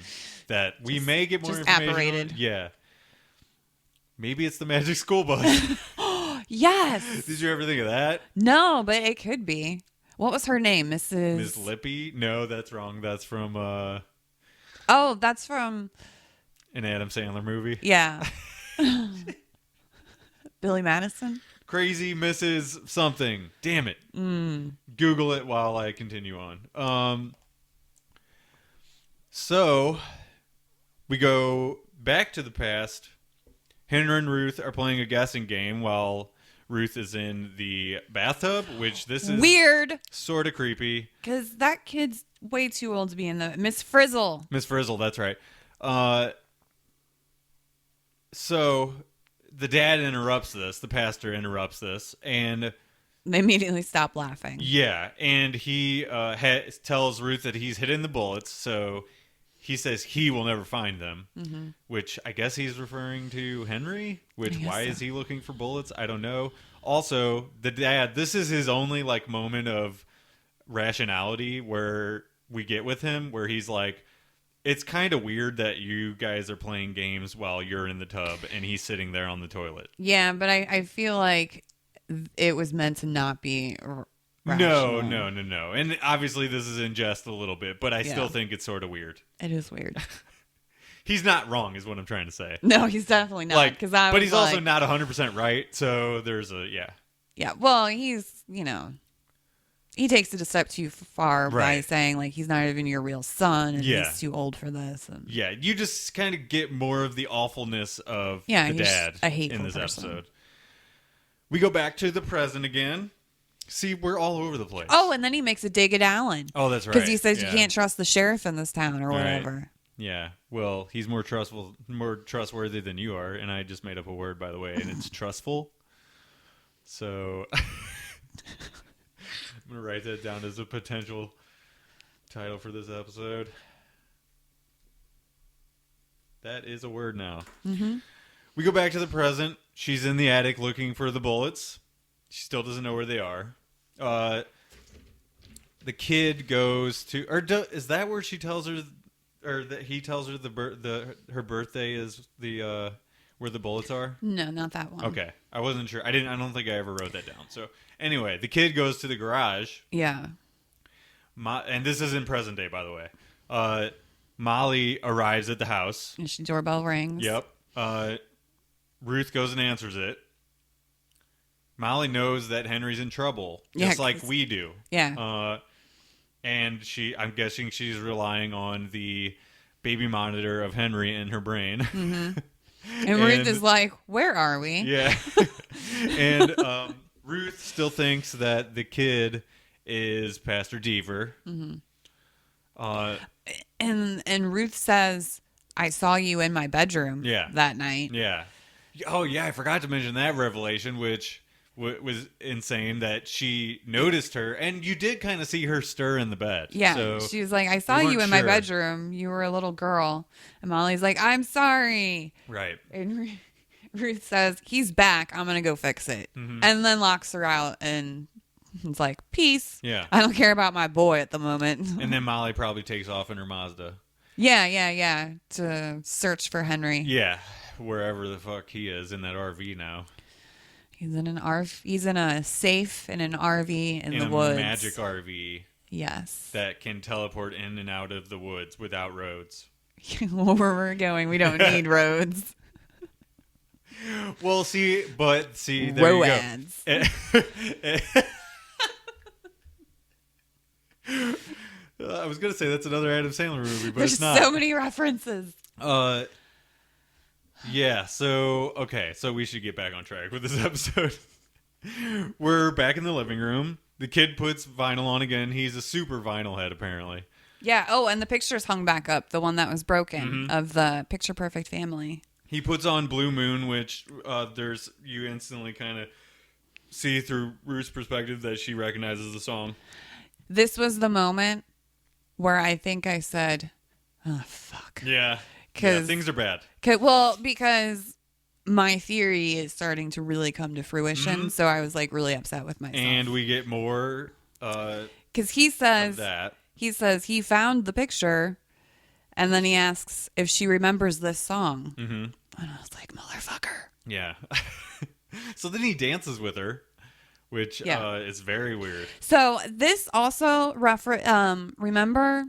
that we may get more information apparated. on. Yeah, maybe it's the Magic School Bus. Yes. Did you ever think of that? No, but it could be. What was her name, Miss Lippy? No, that's wrong. That's from Oh, that's from an Adam Sandler movie. Yeah. Billy Madison? Crazy Mrs. Something. Damn it. Google it while I continue on. So we go back to the past. Henry and Ruth are playing a guessing game while Ruth is in the bathtub, which this is weird, sort of creepy. Because that kid's way too old to be in the Miss Frizzle. Miss Frizzle, that's right. So the dad interrupts this. The pastor interrupts this, and they immediately stop laughing. Yeah, and he tells Ruth that he's hidden the bullets, so he says he will never find them, which I guess he's referring to Henry, which why is he looking for bullets? I don't know. Also, the dad, this is his only like moment of rationality where we get with him, where he's like, it's kind of weird that you guys are playing games while you're in the tub and he's sitting there on the toilet. Yeah, but I feel like it was meant to not be rational. No. And obviously this is in jest a little bit, but I still think it's sort of weird. It is weird. He's not wrong is what I'm trying to say. No, he's definitely not. But he's also not 100% right, so there's a, Yeah, well, he's, he takes it a step too far by saying, like, he's not even your real son, and he's too old for this. And yeah, you just kind of get more of the awfulness of the dad in this episode. We go back to the present again. See, we're all over the place. Oh, and then he makes a dig at Alan. Oh, that's right. Because he says you can't trust the sheriff in this town or whatever. Right. Yeah, well, he's more trustworthy than you are, and I just made up a word, by the way, and it's trustful. So I'm going to write that down as a potential title for this episode. That is a word now. Mm-hmm. We go back to the present. She's in the attic looking for the bullets. She still doesn't know where they are. The kid goes to... is that where she tells her... Or that he tells her her birthday is the where the bullets are? No, not that one. Okay, I wasn't sure. I don't think I ever wrote that down. So anyway, the kid goes to the garage. Yeah. and this is in present day, by the way. Molly arrives at the house. And she doorbell rings. Yep. Ruth goes and answers it. Molly knows that Henry's in trouble, just like we do. Yeah. And I'm guessing she's relying on the baby monitor of Henry in her brain. Mm-hmm. And Ruth is like, where are we? Yeah. And Ruth still thinks that the kid is Pastor Deaver. Mm-hmm. And Ruth says, I saw you in my bedroom that night. Yeah. Oh, yeah, I forgot to mention that revelation, which was insane, that she noticed her, and you did kind of see her stir in the bed. Yeah, so she was like, I saw you in my bedroom. You were a little girl. And Molly's like, I'm sorry. Right. And Ruth says, he's back. I'm going to go fix it. Mm-hmm. And then locks her out and it's like, peace. Yeah. I don't care about my boy at the moment. And then Molly probably takes off in her Mazda. Yeah. To search for Henry. Yeah. Wherever the fuck he is in that RV now. He's in an RV. He's in a safe in an RV in the woods. A magic RV. Yes. That can teleport in and out of the woods without roads. Where we're going, we don't need roads. Well, there Roads. you go. I was gonna say that's another Adam Sandler movie, but There's it's not. so many references. Yeah. So we should get back on track with this episode. We're back in the living room. The kid puts vinyl on again. He's a super vinyl head, apparently. Yeah. Oh, and the picture's hung back up. The one that was broken of the picture perfect family. He puts on Blue Moon, which you instantly kind of see through Ruth's perspective that she recognizes the song. This was the moment where I think I said, "Oh fuck." Yeah. Things are bad. Because my theory is starting to really come to fruition, so I was like really upset with myself. And we get more. Because he says he found the picture, and then he asks if she remembers this song, and I was like, "Motherfucker." Yeah. So then he dances with her, which is very weird. So this also remember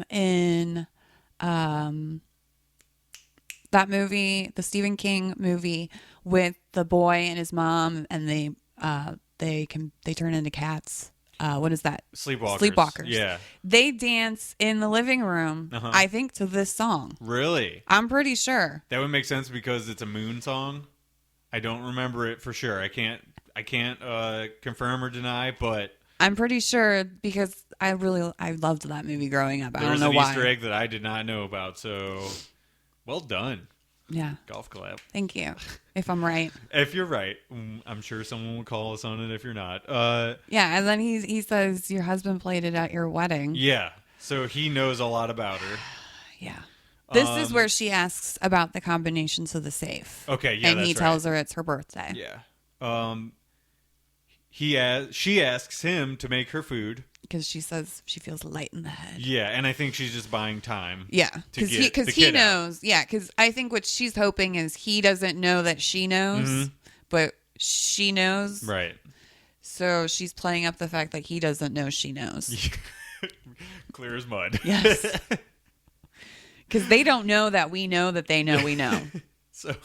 in that movie, the Stephen King movie with the boy and his mom, and they turn into cats. What is that? Sleepwalkers. Yeah. They dance in the living room, I think, to this song. Really? I'm pretty sure. That would make sense because it's a Moon song. I don't remember it for sure. I can't confirm or deny, but I'm pretty sure because I loved that movie growing up. I don't know why. There's an Easter egg that I did not know about, so well done. Yeah. Golf clap. Thank you. If I'm right. If you're right. I'm sure someone will call us on it if you're not. Yeah, and then he says your husband played it at your wedding. Yeah. So he knows a lot about her. Yeah. This is where she asks about the combinations of the safe. Okay, yeah, and he tells her it's her birthday. Yeah. She asks him to make her food because she says she feels light in the head. Yeah, and I think she's just buying time. Yeah, because he knows. Out. Yeah, because I think what she's hoping is he doesn't know that she knows, but she knows. Right. So she's playing up the fact that he doesn't know she knows. Clear as mud. Yes. Because they don't know that we know that they know we know. So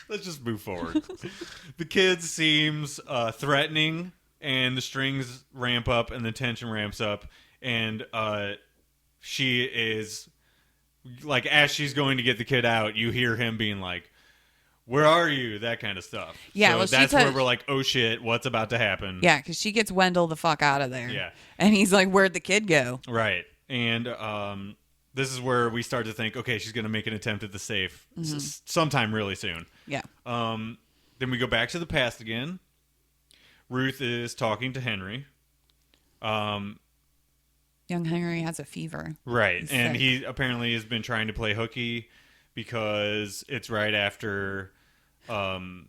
let's just move forward. The kid seems threatening, and the strings ramp up, and the tension ramps up, and she is like, as she's going to get the kid out, you hear him being like, "Where are you?" That kind of stuff. Yeah, so well, that's where we're like, "Oh shit, what's about to happen?" Yeah, because she gets Wendell the fuck out of there. Yeah, and he's like, "Where'd the kid go?" Right, and this is where we start to think, okay, she's going to make an attempt at the safe sometime really soon. Yeah. Then we go back to the past again. Ruth is talking to Henry. Young Henry has a fever. Right. And he apparently has been trying to play hooky because it's right after the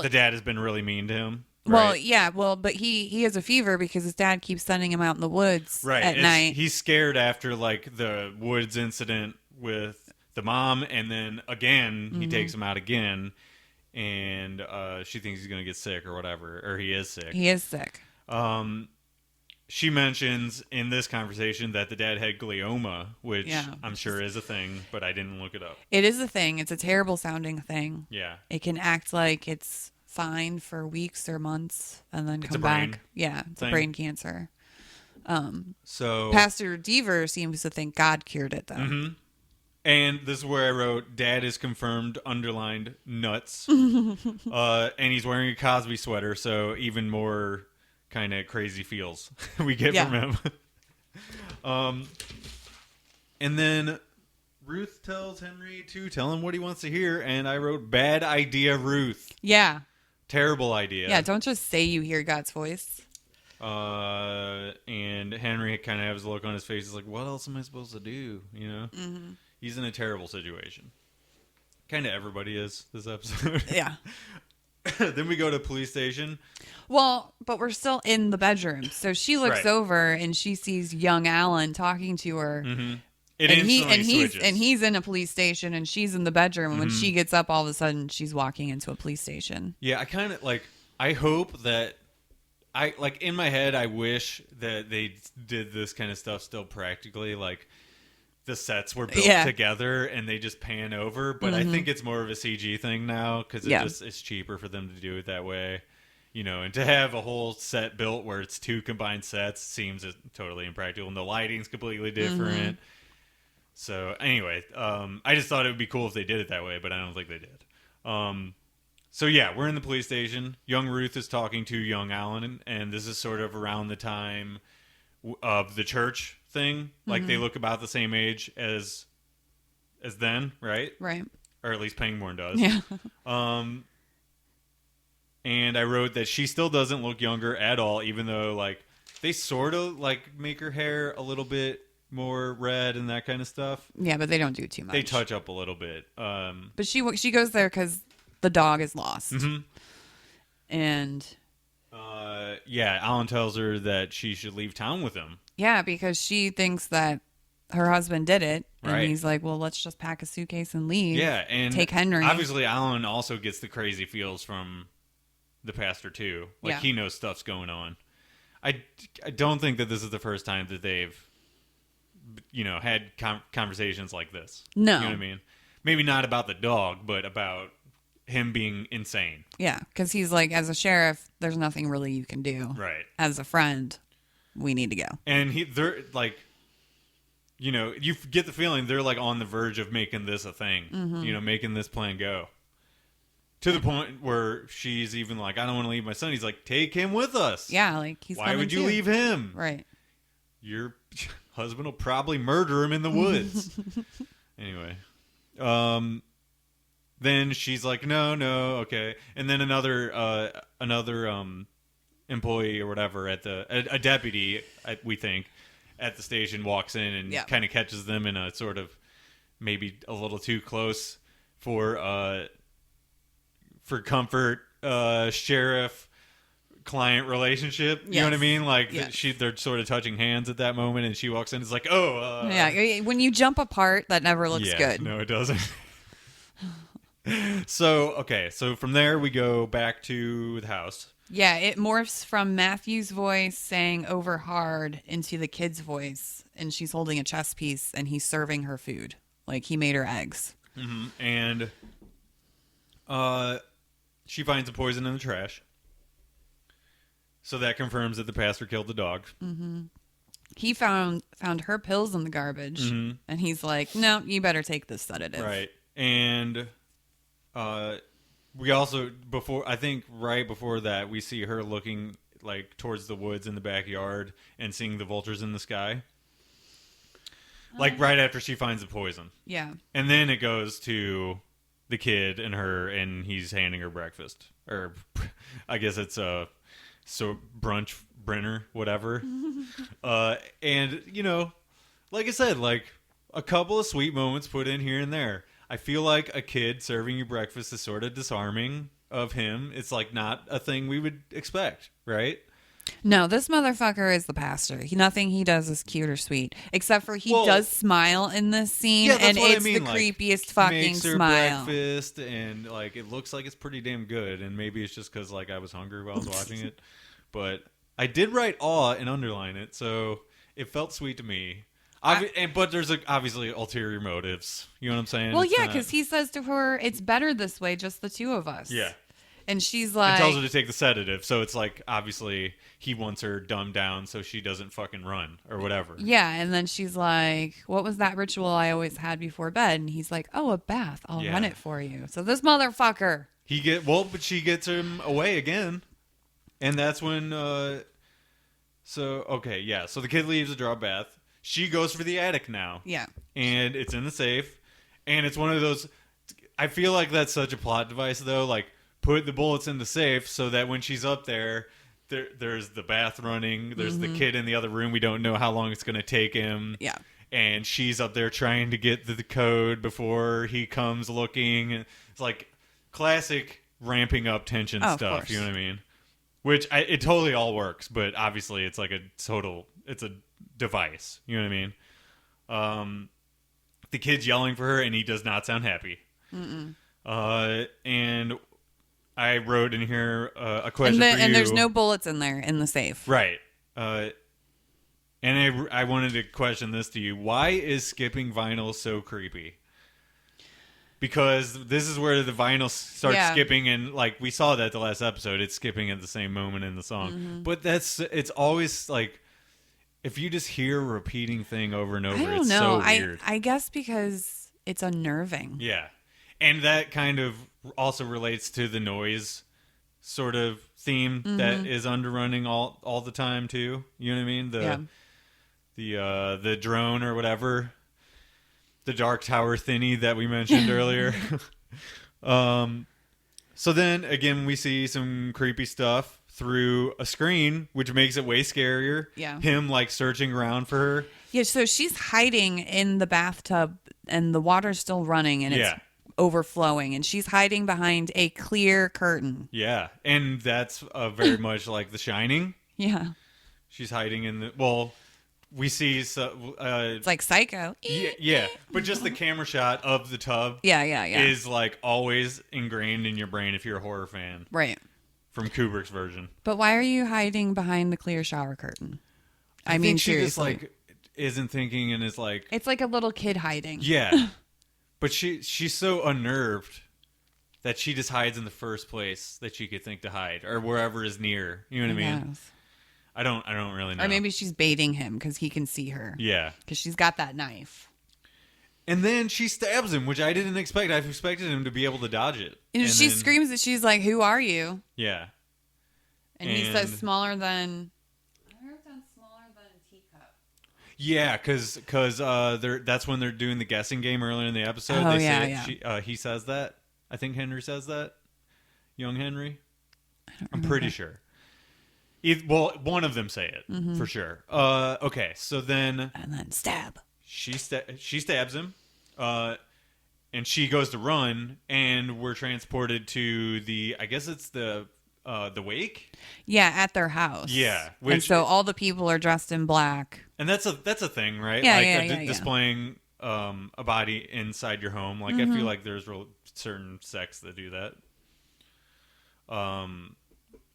dad has been really mean to him. Well, right? Yeah, but he has a fever because his dad keeps sending him out in the woods at night. He's scared after like the woods incident with the mom, and then again he takes him out again, and she thinks he's gonna get sick or whatever, or he is sick. He is sick. she mentions in this conversation that the dad had glioma, which I'm sure is a thing, but I didn't look it up. It is a thing. It's a terrible sounding thing. Yeah. It can act like it's fine for weeks or months and then come back. Yeah, it's a brain cancer. So Pastor Deaver seems to think God cured it, though. Mm-hmm. And this is where I wrote, Dad is confirmed, underlined, nuts. And he's wearing a Cosby sweater, so even more kind of crazy feels we get from him. And then Ruth tells Henry to tell him what he wants to hear, and I wrote, bad idea, Ruth. Yeah. Terrible idea. Yeah, don't just say you hear God's voice. And Henry kind of has a look on his face. He's like, what else am I supposed to do? You know? Mm-hmm. He's in a terrible situation. Kind of everybody is this episode. Yeah. Then we go to police station. Well, but we're still in the bedroom. So she looks over and she sees young Alan talking to her. Mm-hmm. He's in a police station and she's in the bedroom. And when she gets up, all of a sudden she's walking into a police station. Yeah, I kind of I hope that in my head, I wish that they did this kind of stuff still practically. Like the sets were built together and they just pan over. But I think it's more of a CG thing now because it's cheaper for them to do it that way. You know, and to have a whole set built where it's two combined sets seems totally impractical. And the lighting's completely different. So anyway, I just thought it would be cool if they did it that way, but I don't think they did. So yeah, we're in the police station. Young Ruth is talking to young Alan, and this is sort of around the time of the church thing. Like they look about the same age as then, right? Right. Or at least Pangborn does. Yeah. And I wrote that she still doesn't look younger at all, even though like they sort of like make her hair a little bit more red and that kind of stuff. Yeah, but they don't do too much. They touch up a little bit. But she goes there because the dog is lost. And Alan tells her that she should leave town with him. Yeah, because she thinks that her husband did it. And right. He's like, well, let's just pack a suitcase and leave. Yeah, and take Henry. Obviously, Alan also gets the crazy feels from the pastor, too. Like, he knows stuff's going on. I don't think that this is the first time that they've, had conversations like this. No. You know what I mean? Maybe not about the dog, but about him being insane. Yeah, because he's like, as a sheriff, there's nothing really you can do. Right. As a friend, we need to go. And they're like, you get the feeling they're like on the verge of making this a thing. Making this plan go. To the point where she's even like, I don't want to leave my son. He's like, take him with us. Yeah, like he's Why would you leave him? Right. Your husband will probably murder him in the woods. Anyway. Then she's like, no, okay. And then another employee or whatever a deputy, we think, at the station walks in and kind of catches them in a sort of maybe a little too close for comfort, sheriff client relationship. You know what I mean? Like they're sort of touching hands at that moment, and she walks in. It's like, when you jump apart, that never looks good. No, it doesn't. So from there we go back to the house. Yeah, it morphs from Matthew's voice saying over hard into the kid's voice, and she's holding a chess piece, and he's serving her food. Like he made her eggs. And she finds the poison in the trash. So that confirms that the pastor killed the dog. He found her pills in the garbage, and he's like, no, you better take this sedative. Right. And we also, right before that, we see her looking like towards the woods in the backyard and seeing the vultures in the sky. Like right after she finds the poison. Yeah. And then it goes to the kid and her, and he's handing her breakfast. Or I guess it's brunch, Brenner, whatever. And, like I said, like a couple of sweet moments put in here and there. I feel like a kid serving you breakfast is sort of disarming of him. It's like not a thing we would expect, right? No, this motherfucker is the pastor. Nothing he does is cute or sweet, except for he does smile in this scene, and it's the creepiest fucking makes her smile. Breakfast, and like it looks like it's pretty damn good. And maybe it's just because like I was hungry while I was watching it, but I did write awe and underline it, so it felt sweet to me. But there's obviously ulterior motives. You know what I'm saying? Well, yeah, because he says to her, "It's better this way, just the two of us." Yeah. And she's like... And tells her to take the sedative, so it's like, obviously, he wants her dumbed down so she doesn't fucking run, or whatever. Yeah, and then she's like, what was that ritual I always had before bed? And he's like, oh, a bath. I'll run it for you. So this motherfucker... But she gets him away again. And that's when, so the kid leaves the draw bath. She goes for the attic now. Yeah. And it's in the safe. And it's one of those, I feel like that's such a plot device, though, like, put the bullets in the safe so that when she's up there's the bath running. There's the kid in the other room. We don't know how long it's going to take him. Yeah. And she's up there trying to get the code before he comes looking. It's like classic ramping up tension stuff. You know what I mean? Which it totally all works, but obviously it's like it's a device. You know what I mean? The kid's yelling for her, and he does not sound happy. And I wrote in here a question for you. And there's no bullets in there in the safe. Right. And I wanted to question this to you. Why is skipping vinyl so creepy? Because this is where the vinyl starts skipping, and like we saw that the last episode, it's skipping at the same moment in the song. But it's always like, if you just hear a repeating thing over and over, it's so weird. I guess because it's unnerving. Yeah. And that kind of also relates to the noise sort of theme that is underrunning all the time too. You know what I mean? The drone or whatever, the Dark Tower thingy that we mentioned earlier. So then again, we see some creepy stuff through a screen, which makes it way scarier. Yeah. Him like searching around for her. Yeah. So she's hiding in the bathtub, and the water's still running, and it's overflowing, and she's hiding behind a clear curtain. Yeah, and that's very much like The Shining. Yeah, she's hiding in the we see it's like Psycho. Yeah, but just the camera shot of the tub. Yeah. Is like always ingrained in your brain if you're a horror fan, right? From Kubrick's version. But why are you hiding behind the clear shower curtain? I mean, she just like isn't thinking and is like, it's like a little kid hiding. Yeah. But she's so unnerved that she just hides in the first place that she could think to hide, or wherever is near. You know what I mean? Yes. I don't really know. Or maybe she's baiting him because he can see her. Yeah. Because she's got that knife. And then she stabs him, which I didn't expect. I expected him to be able to dodge it. And she screams that she's like, "Who are you?" Yeah. And he says, "Smaller than." I wrote down smaller than a teacup. Yeah, because that's when they're doing the guessing game earlier in the episode. Oh, He says that. I think Henry says that. Young Henry. I'm pretty sure. One of them say it for sure. Okay, so then. And then stab. She stabs him, and she goes to run, and we're transported to I guess it's the wake. Yeah, at their house. Yeah, and so all the people are dressed in black. And that's a thing, right? Yeah, displaying a body inside your home. Like I feel like there's certain sects that do that.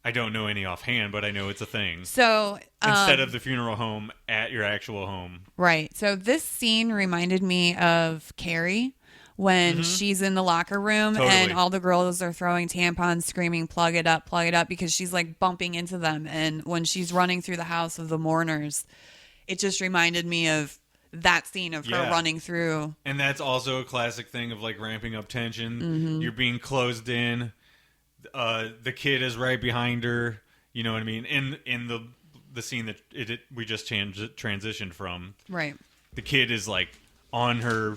I don't know any offhand, but I know it's a thing. So instead of the funeral home, at your actual home. Right. So this scene reminded me of Carrie when she's in the locker room and all the girls are throwing tampons, screaming, plug it up, because she's like bumping into them. And when she's running through the house of the mourners, it just reminded me of that scene of her running through. And that's also a classic thing of like ramping up tension. You're being closed in. The kid is right behind her. You know what I mean? In the scene that we just transitioned from. Right. The kid is like on her,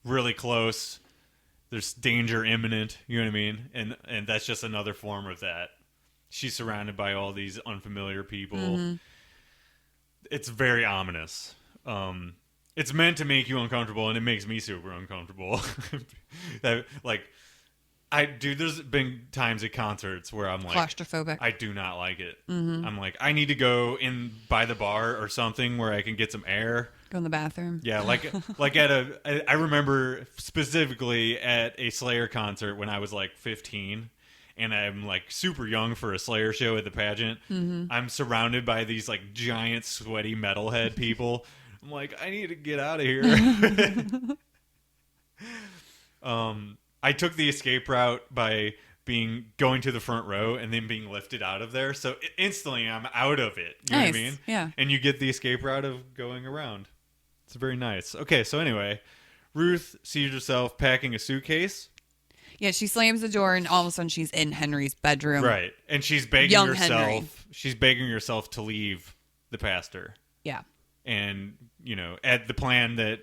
really close. There's danger imminent. You know what I mean? And that's just another form of that. She's surrounded by all these unfamiliar people. It's very ominous. It's meant to make you uncomfortable, and it makes me super uncomfortable. There's been times at concerts where I'm like, claustrophobic. I do not like it. I'm like, I need to go in by the bar or something where I can get some air. Go in the bathroom. Yeah, I remember specifically at a Slayer concert when I was like 15, and I'm like super young for a Slayer show at the pageant. I'm surrounded by these like giant sweaty metalhead people. I'm like, I need to get out of here. I took the escape route by going to the front row and then being lifted out of there. So instantly I'm out of it. You know what I mean? Yeah. And you get the escape route of going around. It's very nice. Okay, so anyway, Ruth sees herself packing a suitcase. Yeah, she slams the door and all of a sudden she's in Henry's bedroom. Right. And she's begging Young herself. Henry. She's begging herself to leave the pastor. Yeah. And, at the plan that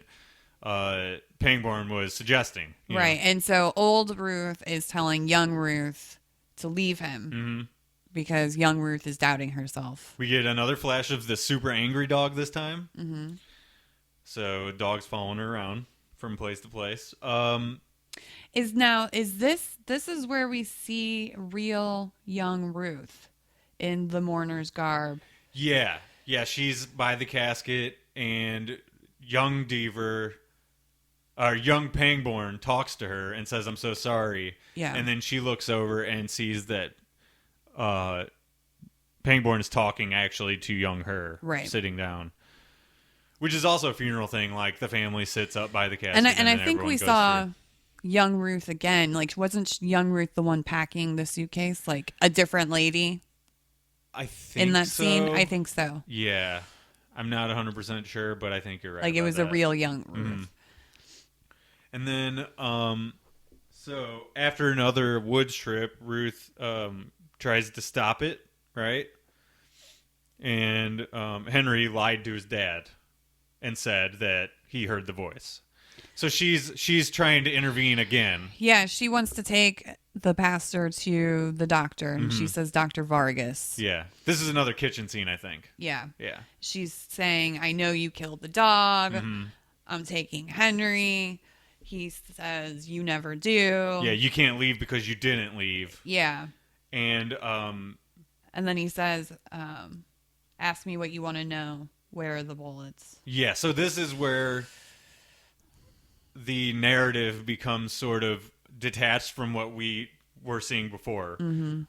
Pangborn was suggesting. Right. And so old Ruth is telling young Ruth to leave him because young Ruth is doubting herself. We get another flash of the super angry dog this time. Mm-hmm. So dog's following her around from place to place. Is this is where we see real young Ruth in the mourner's garb? Yeah. Yeah, she's by the casket and young Pangborn talks to her and says, I'm so sorry. Yeah. And then she looks over and sees that Pangborn is talking actually to young her. Right. Sitting down. Which is also a funeral thing, like the family sits up by the casket. And I think we saw young Ruth again. Like, wasn't young Ruth the one packing the suitcase? Like a different lady? I think in that so. scene? I think so. Yeah. I'm not 100% sure, but I think you're right. Like it was that. a real young Ruth. And then, so after another woods trip, Ruth tries to stop it, right? And Henry lied to his dad and said that he heard the voice. So she's trying to intervene again. Yeah, she wants to take the pastor to the doctor, and she says Dr. Vargas. Yeah. This is another kitchen scene, I think. Yeah. Yeah. She's saying, I know you killed the dog. I'm taking Henry. He says, you never do. Yeah, you can't leave because you didn't leave. Yeah. And then he says, ask me what you want to know. Where are the bullets? Yeah, so this is where the narrative becomes sort of detached from what we were seeing before,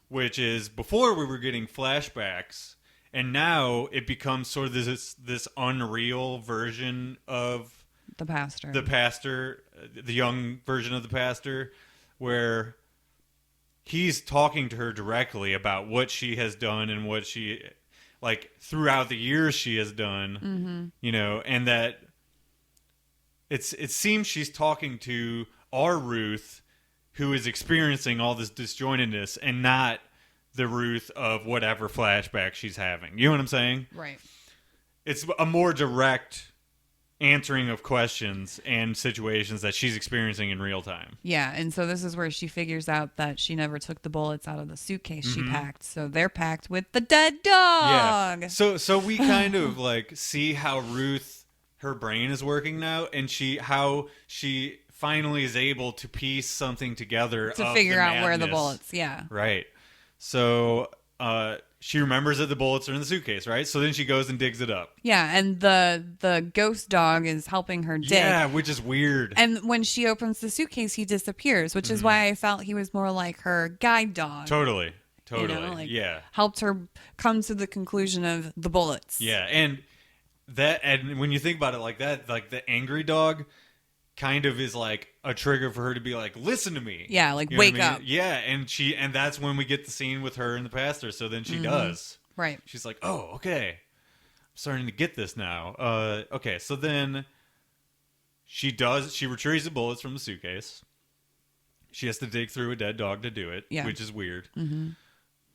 which is before we were getting flashbacks, and now it becomes sort of this unreal version of the pastor, the young version of the pastor, where he's talking to her directly about what she has done and what she, like, throughout the years she has done, and that it seems she's talking to our Ruth, who is experiencing all this disjointedness, and not the Ruth of whatever flashback she's having. You know what I'm saying? Right. It's a more direct answering of questions and situations that she's experiencing in real time. Yeah, and so this is where she figures out that she never took the bullets out of the suitcase she packed, so they're packed with the dead dog. Yeah. So we kind of like see how Ruth, her brain is working now, and how she finally is able to piece something together to figure out where the bullets. Yeah. Right. So she remembers that the bullets are in the suitcase, right? So then she goes and digs it up. Yeah, and the ghost dog is helping her dig. Yeah, which is weird. And when she opens the suitcase, he disappears, which is why I felt he was more like her guide dog. Totally. Yeah. Helped her come to the conclusion of the bullets. Yeah, and when you think about it like that, like the angry dog kind of is like a trigger for her to be like, listen to me. Yeah, like, you know wake up. Yeah, and that's when we get the scene with her and the pastor. So then she does. Right. She's like, oh, okay. I'm starting to get this now. Okay, so then she retrieves the bullets from the suitcase. She has to dig through a dead dog to do it, which is weird.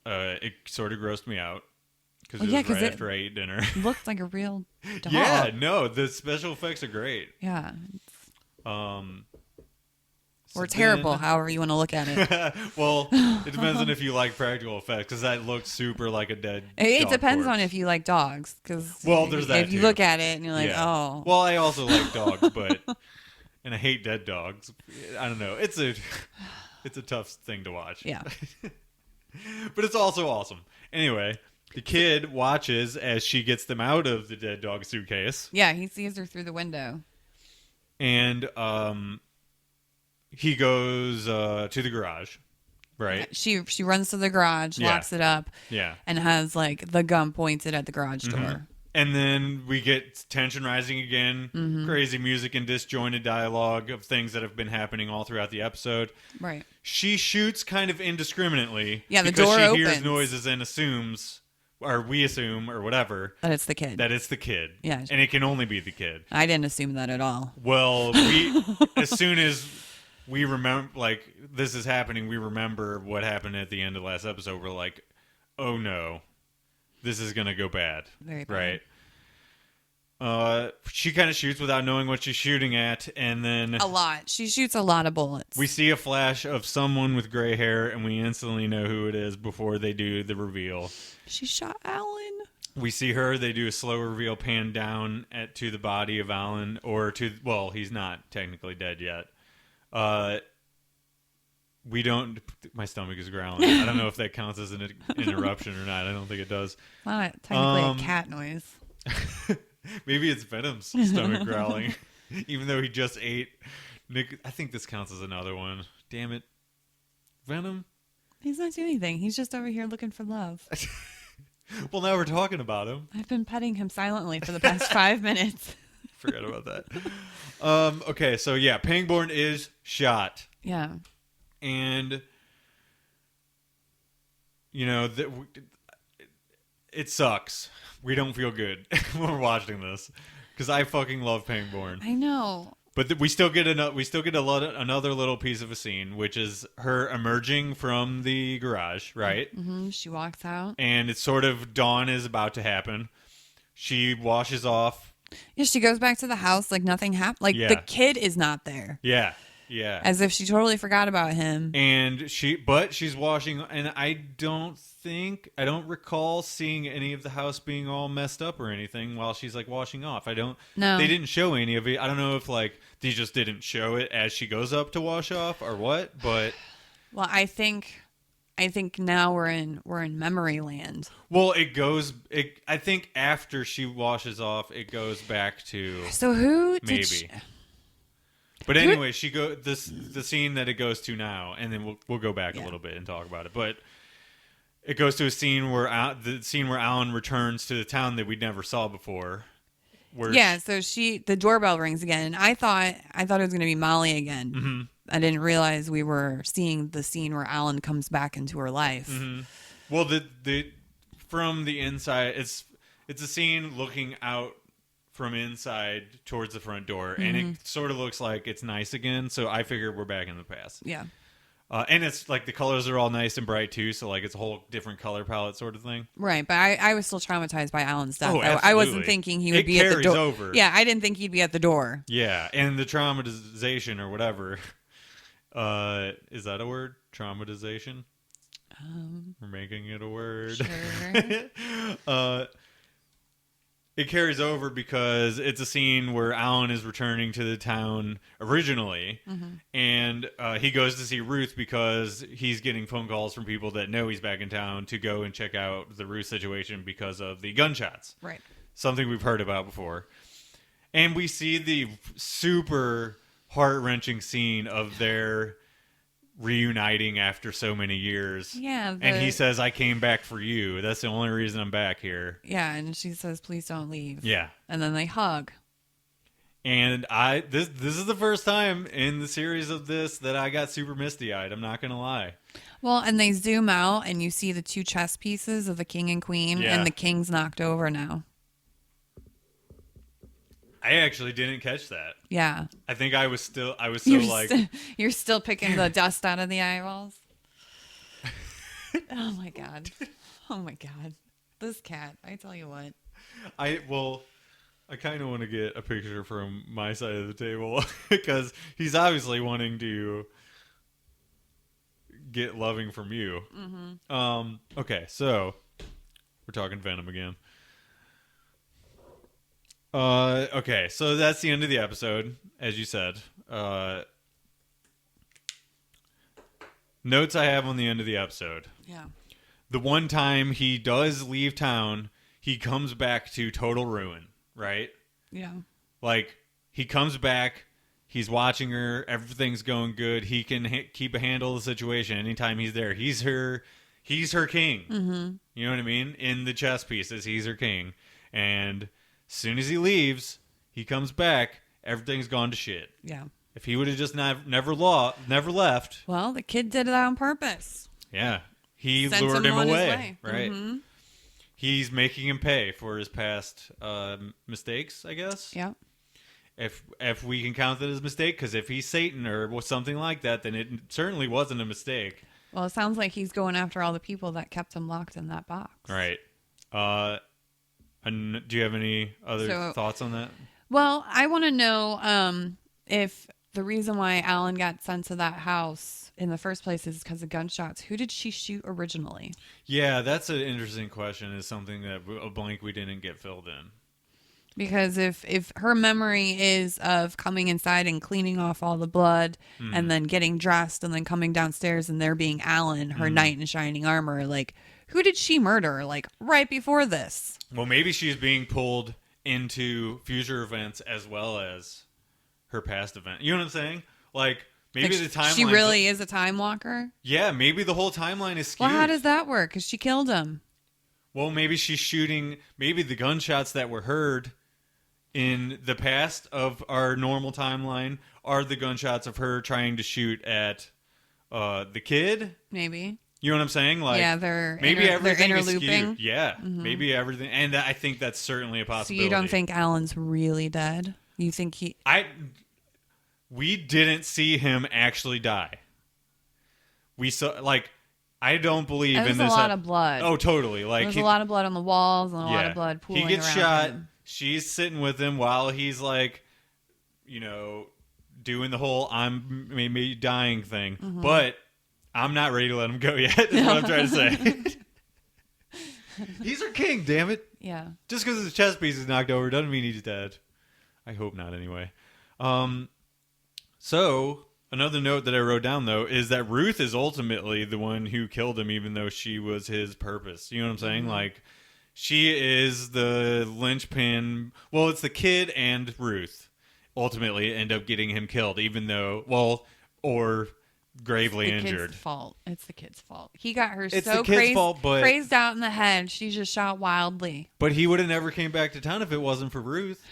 It sort of grossed me out. Because it was right after I ate dinner. Looked like a real dog. Yeah, no, the special effects are great. Yeah. Or terrible, however you want to look at it. Well, it depends on if you like practical effects, because that looks super like a dead It dog depends corpse. on if you like dogs, because there's that if you too. look at it and you're like, oh. Well, I also like dogs, and I hate dead dogs. I don't know. It's a tough thing to watch. Yeah. But it's also awesome. Anyway, the kid watches as she gets them out of the dead dog suitcase. Yeah, he sees her through the window. And he goes to the garage, right? She runs to the garage, locks it up, and has like the gun pointed at the garage door. And then we get tension rising again, crazy music and disjointed dialogue of things that have been happening all throughout the episode. Right. She shoots kind of indiscriminately. Yeah, the because door she opens. hears noises and assumes, or we assume, or whatever, that it's the kid. Yeah. And it can only be the kid. I didn't assume that at all. Well, as soon as we remember, like, this is happening, we remember what happened at the end of the last episode. We're like, oh no. This is going to go bad. Very bad. Right? She kind of shoots without knowing what she's shooting at, and then... A lot. She shoots a lot of bullets. We see a flash of someone with gray hair, and we instantly know who it is before they do the reveal. She shot Alan. We see her. They do a slow reveal, pan down to the body of Alan, or to... Well, he's not technically dead yet. We don't... My stomach is growling. I don't know if that counts as an interruption or not. I don't think it does. Not technically a cat noise. Maybe it's Venom's stomach growling. Even though he just ate Nick. I think this counts as another one. Damn it. Venom? He's not doing anything. He's just over here looking for love. Well, now we're talking about him. I've been petting him silently for the past 5 minutes. Forgot about that. Okay, so yeah, Pangborn is shot. Yeah. And, you know, it sucks. We don't feel good when we're watching this because I fucking love Pangborn. I know. But we still get another little piece of a scene, which is her emerging from the garage, right? Mm-hmm. She walks out. And it's sort of dawn is about to happen. She washes off. Yeah, she goes back to the house like nothing happened. Like the kid is not there. Yeah. Yeah. As if she totally forgot about him. And she's washing, and I don't recall seeing any of the house being all messed up or anything while she's like washing off. No. They didn't show any of it. I don't know if like they just didn't show it as she goes up to wash off or what, but. Well, I think now we're in memory land. Well, I think after she washes off, it goes back to. So who maybe. did But anyway, the scene that it goes to now, and then we'll go back a little bit and talk about it. But it goes to a scene where Alan returns to the town that we never saw before. So the doorbell rings again, and I thought it was going to be Molly again. Mm-hmm. I didn't realize we were seeing the scene where Alan comes back into her life. Mm-hmm. Well, the from the inside, it's a scene looking out from inside towards the front door, and it sort of looks like it's nice again, so I figured we're back in the past. Yeah. And it's like the colors are all nice and bright too, so like it's a whole different color palette sort of thing. Right, but I was still traumatized by Alan's death. Oh, I wasn't thinking he would be at the door. Over. Yeah, I didn't think he'd be at the door. Yeah, and the traumatization or whatever. Is that a word? Traumatization? We're making it a word. Sure. It carries over because it's a scene where Alan is returning to the town originally, and he goes to see Ruth because he's getting phone calls from people that know he's back in town to go and check out the Ruth situation because of the gunshots. Right. Something we've heard about before. And we see the super heart-wrenching scene of their reuniting after so many years. Yeah. And he says, I came back for you. That's the only reason I'm back here. Yeah, and she says, please don't leave. Yeah. And then they hug. And this is the first time in the series of this that I got super misty-eyed. I'm not going to lie. Well, and they zoom out and you see the two chess pieces of the king and queen, and the king's knocked over now. I actually didn't catch that. Yeah. I think I was so you're still picking the dust out of the eyeballs. Oh my god. Oh my god. This cat, I tell you what. I kind of want to get a picture from my side of the table because he's obviously wanting to get loving from you. Mm-hmm. Okay, so we're talking Venom again. Okay, so that's the end of the episode, as you said. Notes I have on the end of the episode. Yeah. The one time he does leave town, he comes back to total ruin, right? Yeah. Like, he comes back, He's watching her. Everything's going good. He can keep a handle of the situation anytime he's there. He's her king. Mm-hmm. You know what I mean? In the chess pieces, he's her king. And as soon as he leaves, he comes back. Everything's gone to shit. Yeah. If he would have just never left. Well, the kid did it on purpose. Yeah. He Sent lured him on his away. way. Right. Mm-hmm. He's making him pay for his past mistakes, I guess. Yeah. If we can count that as a mistake, because if he's Satan or something like that, then it certainly wasn't a mistake. Well, it sounds like he's going after all the people that kept him locked in that box. Right. And do you have any other thoughts on that? Well, I want to know if the reason why Alan got sent to that house in the first place is because of gunshots. Who did she shoot originally? Yeah, that's an interesting question. Is something that a blank we didn't get filled in. Because if her memory is of coming inside and cleaning off all the blood and then getting dressed and then coming downstairs and there being Alan, her knight in shining armor, like, who did she murder, like, right before this? Well, maybe she's being pulled into future events as well as her past event. You know what I'm saying? Like, maybe the timeline... She really is a time walker? Yeah, maybe the whole timeline is skewed. Well, how does that work? Because she killed him. Well, maybe she's shooting... Maybe the gunshots that were heard in the past of our normal timeline are the gunshots of her trying to shoot at the kid. Maybe. You know what I'm saying? Like, yeah, they're everything is interlooping. skewed. Yeah, maybe everything, and I think that's certainly a possibility. So you don't think Alan's really dead? You think he? We didn't see him actually die. We saw, like, I don't believe in this. There's a lot of blood. Oh, totally. Like, there's a lot of blood on the walls and a lot of blood pooling around. He gets shot. Him. She's sitting with him while he's like, you know, doing the whole "I'm maybe dying" thing, but I'm not ready to let him go yet. Is what I'm trying to say. He's our king, damn it. Yeah. Just because his chess piece is knocked over doesn't mean he's dead. I hope not, anyway. So another note that I wrote down, though, is that Ruth is ultimately the one who killed him, even though she was his purpose. You know what I'm saying? Like, she is the linchpin. Well, it's the kid and Ruth ultimately end up getting him killed, even though, or gravely injured. It's the kid's fault. He got her it's so the kid's fault, but crazed out in the head. She just shot wildly. But he would have never came back to town if it wasn't for Ruth.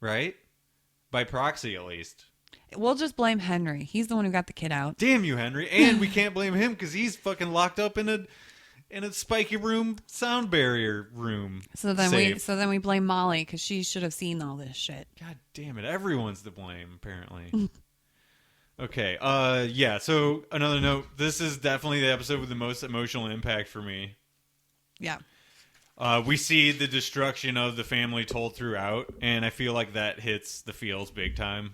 Right? By proxy, at least. We'll just blame Henry. He's the one who got the kid out. Damn you, Henry. And we can't blame him because he's fucking locked up in a spiky room, sound barrier room. So then we blame Molly because she should have seen all this shit. God damn it. Everyone's to blame, apparently. Okay. Yeah. So another note. This is definitely the episode with the most emotional impact for me. Yeah. We see the destruction of the family told throughout, and I feel like that hits the feels big time.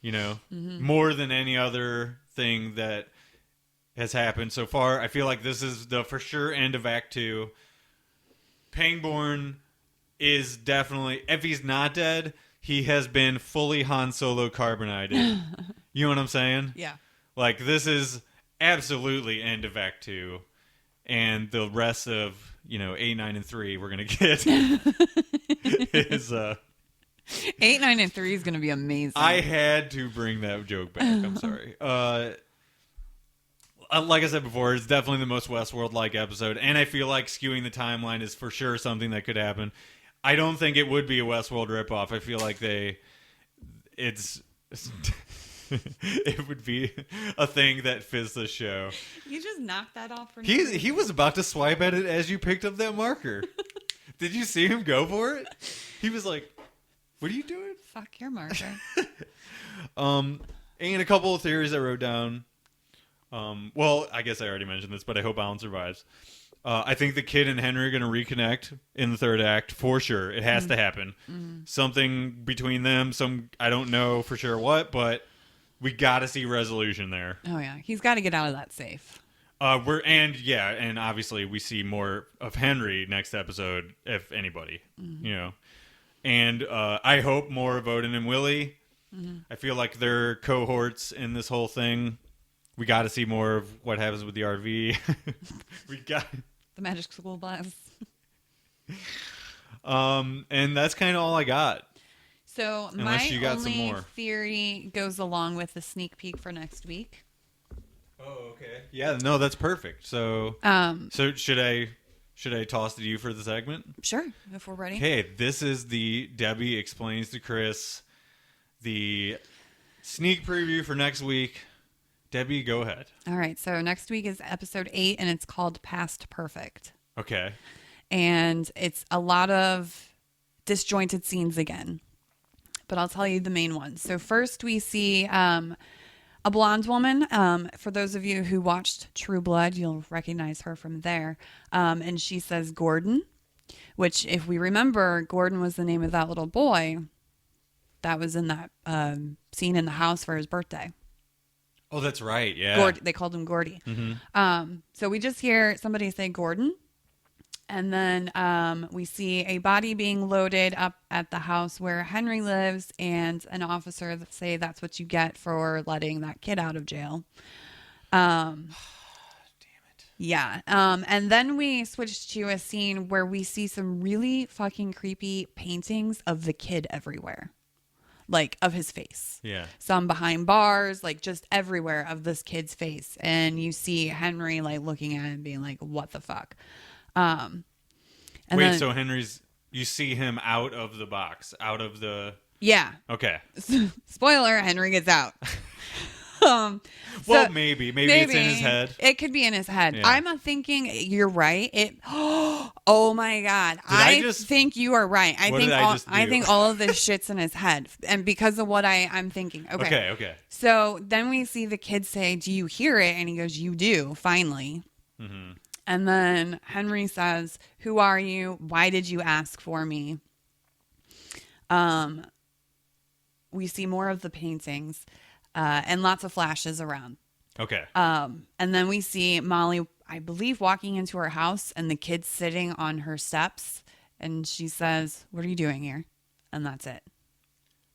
You know, more than any other thing that has happened so far. I feel like this is the for sure end of Act 2. Pangborn is definitely, if he's not dead, he has been fully Han Solo carbonated. You know what I'm saying? Yeah. Like, this is absolutely end of Act 2. And the rest of, 8, 9, and 3 we're going to get is... 8, 9, and 3 is going to be amazing. I had to bring that joke back. I'm sorry. Like I said before, it's definitely the most Westworld-like episode, and I feel like skewing the timeline is for sure something that could happen. I don't think it would be a Westworld ripoff. I feel like it would be a thing that fits the show. You just knocked that off for He was about to swipe at it as you picked up that marker. Did you see him go for it? He was like, "What are you doing?" Fuck your marker. And a couple of theories I wrote down. Well, I guess I already mentioned this, but I hope Alan survives. I think the kid and Henry are going to reconnect in the third act for sure. It has to happen. Something between them. I don't know for sure what, but we got to see resolution there. Oh yeah, he's got to get out of that safe. And obviously we see more of Henry next episode, if anybody, And I hope more of Odin and Willie. I feel like they're cohorts in this whole thing. We got to see more of what happens with the RV. We got the Magic School Bus. And that's kind of all I got. So Unless my you got some only more. theory goes along with the sneak peek for next week. Oh, okay. Yeah, no, that's perfect. So, so should I toss to you for the segment? Sure, if we're ready. Okay, this is the Debbie Explains to Chris, the sneak preview for next week. Debbie, go ahead. All right, so next week is episode 8, and it's called Past Perfect. Okay. And it's a lot of disjointed scenes again. But I'll tell you the main ones. So first we see a blonde woman. For those of you who watched True Blood, you'll recognize her from there. And she says Gordon, which if we remember, Gordon was the name of that little boy that was in that scene in the house for his birthday. Oh, that's right. Yeah. They called him Gordy. Mm-hmm. So we just hear somebody say Gordon. And then we see a body being loaded up at the house where Henry lives, and an officer that say that's what you get for letting that kid out of jail. Damn it. Yeah. And then we switch to a scene where we see some really fucking creepy paintings of the kid everywhere. Like, of his face. Yeah. Some behind bars, like, just everywhere of this kid's face. And you see Henry, like, looking at it and being like, what the fuck? So Henry's, you see him out of the box, out of the... Yeah. Okay. Spoiler, Henry gets out. Well, maybe it's in his head. It could be in his head. Yeah. I'm not thinking you're right. Oh my God. I think you are right. I think all of this shit's in his head. And because of what I'm thinking. Okay. So then we see the kid say, do you hear it? And he goes, you do, finally. Mm-hmm. And then Henry says, who are you? Why did you ask for me? We see more of the paintings and lots of flashes around. Okay. And then we see Molly, I believe, walking into her house and the kid sitting on her steps. And she says, what are you doing here? And that's it.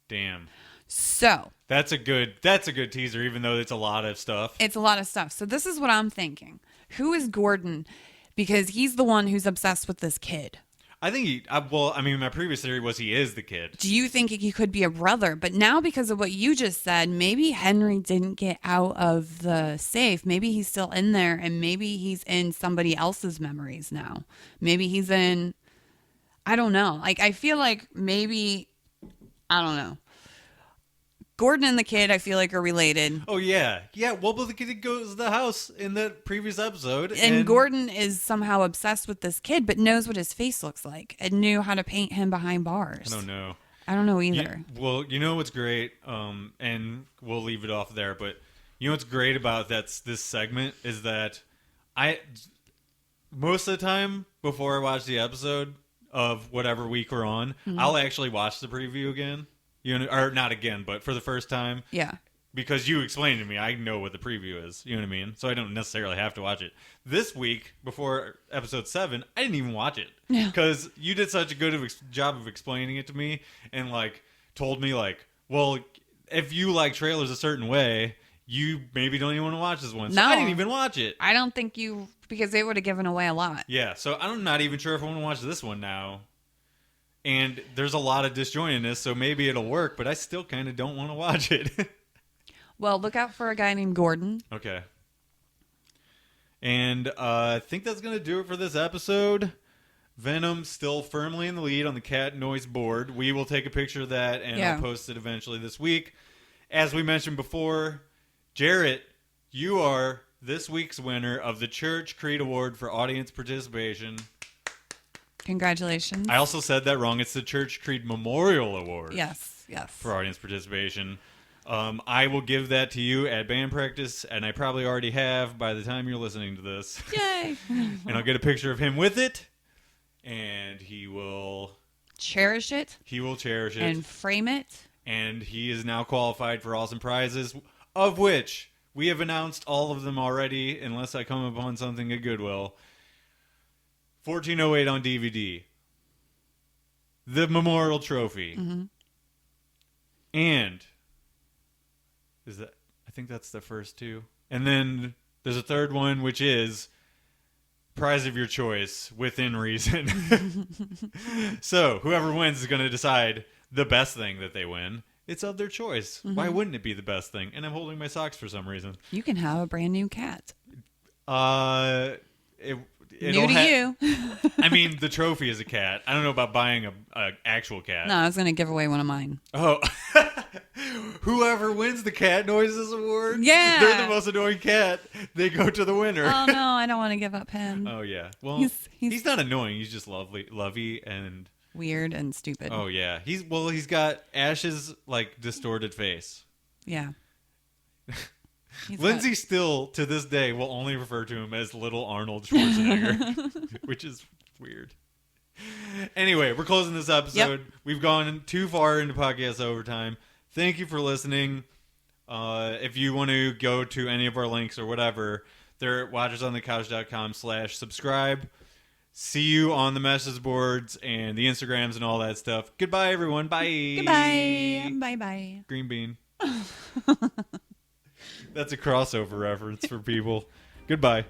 Damn. So. That's a good teaser, even though it's a lot of stuff. It's a lot of stuff. So this is what I'm thinking. Who is Gordon? Because he's the one who's obsessed with this kid. I think my previous theory was he is the kid. Do you think he could be a brother? But now because of what you just said, maybe Henry didn't get out of the safe. Maybe he's still in there, and maybe he's in somebody else's memories now. Maybe he's in, I don't know. Like, I feel like maybe, I don't know. Gordon and the kid, I feel like, are related. Oh, yeah. Yeah, well, but the kid goes to the house in the previous episode. And Gordon is somehow obsessed with this kid, but knows what his face looks like and knew how to paint him behind bars. I don't know. I don't know either. You know what's great, and we'll leave it off there, but you know what's great about this segment is that most of the time before I watch the episode of whatever week we're on, I'll actually watch the preview again. Or not again, but for the first time. Yeah. Because you explained to me, I know what the preview is. You know what I mean? So I don't necessarily have to watch it. This week, before episode 7, I didn't even watch it. Yeah. Because you did such a good job of explaining it to me and, like, told me, like, well, if you like trailers a certain way, you maybe don't even want to watch this one. So no. I didn't even watch it. I don't think because they would have given away a lot. Yeah, so I'm not even sure if I want to watch this one now. And there's a lot of disjointedness, so maybe it'll work, but I still kind of don't want to watch it. Well, look out for a guy named Gordon. Okay. And I think that's going to do it for this episode. Venom still firmly in the lead on the cat noise board. We will take a picture of that, and I'll post it eventually this week. As we mentioned before, Jarrett, you are this week's winner of the Church Creed Award for Audience Participation. Congratulations. I also said that wrong. It's the Church Creed Memorial Award. Yes. For audience participation. I will give that to you at band practice, and I probably already have by the time you're listening to this. Yay. And I'll get a picture of him with it, and he will... cherish it. He will cherish it. And frame it. And he is now qualified for awesome prizes, of which we have announced all of them already, unless I come upon something at Goodwill. 1408 on DVD, the Memorial Trophy, and I think that's the first two, and then there's a third one, which is prize of your choice within reason. So whoever wins is going to decide the best thing that they win. It's of their choice. Mm-hmm. Why wouldn't it be the best thing? And I'm holding my socks for some reason. You can have a brand new cat. New to you. I mean, the trophy is a cat. I don't know about buying a actual cat. No, I was going to give away one of mine. Oh. Whoever wins the cat noises award, yeah, they're the most annoying cat. They go to the winner. Oh no, I don't want to give up him. Oh yeah. Well, he's not annoying. He's just lovey and weird and stupid. Oh yeah. He's got Ash's like distorted face. Yeah. Lindsay still to this day will only refer to him as little Arnold Schwarzenegger, which is weird. Anyway, we're closing this episode. Yep. We've gone too far into podcast overtime. Thank you for listening. If you want to go to any of our links or whatever, they're at watchersonthecouch.com/subscribe. See you on the message boards and the Instagrams and all that stuff. Goodbye, everyone. Bye. Goodbye. Bye-bye. Green bean. That's a crossover reference for people. Goodbye.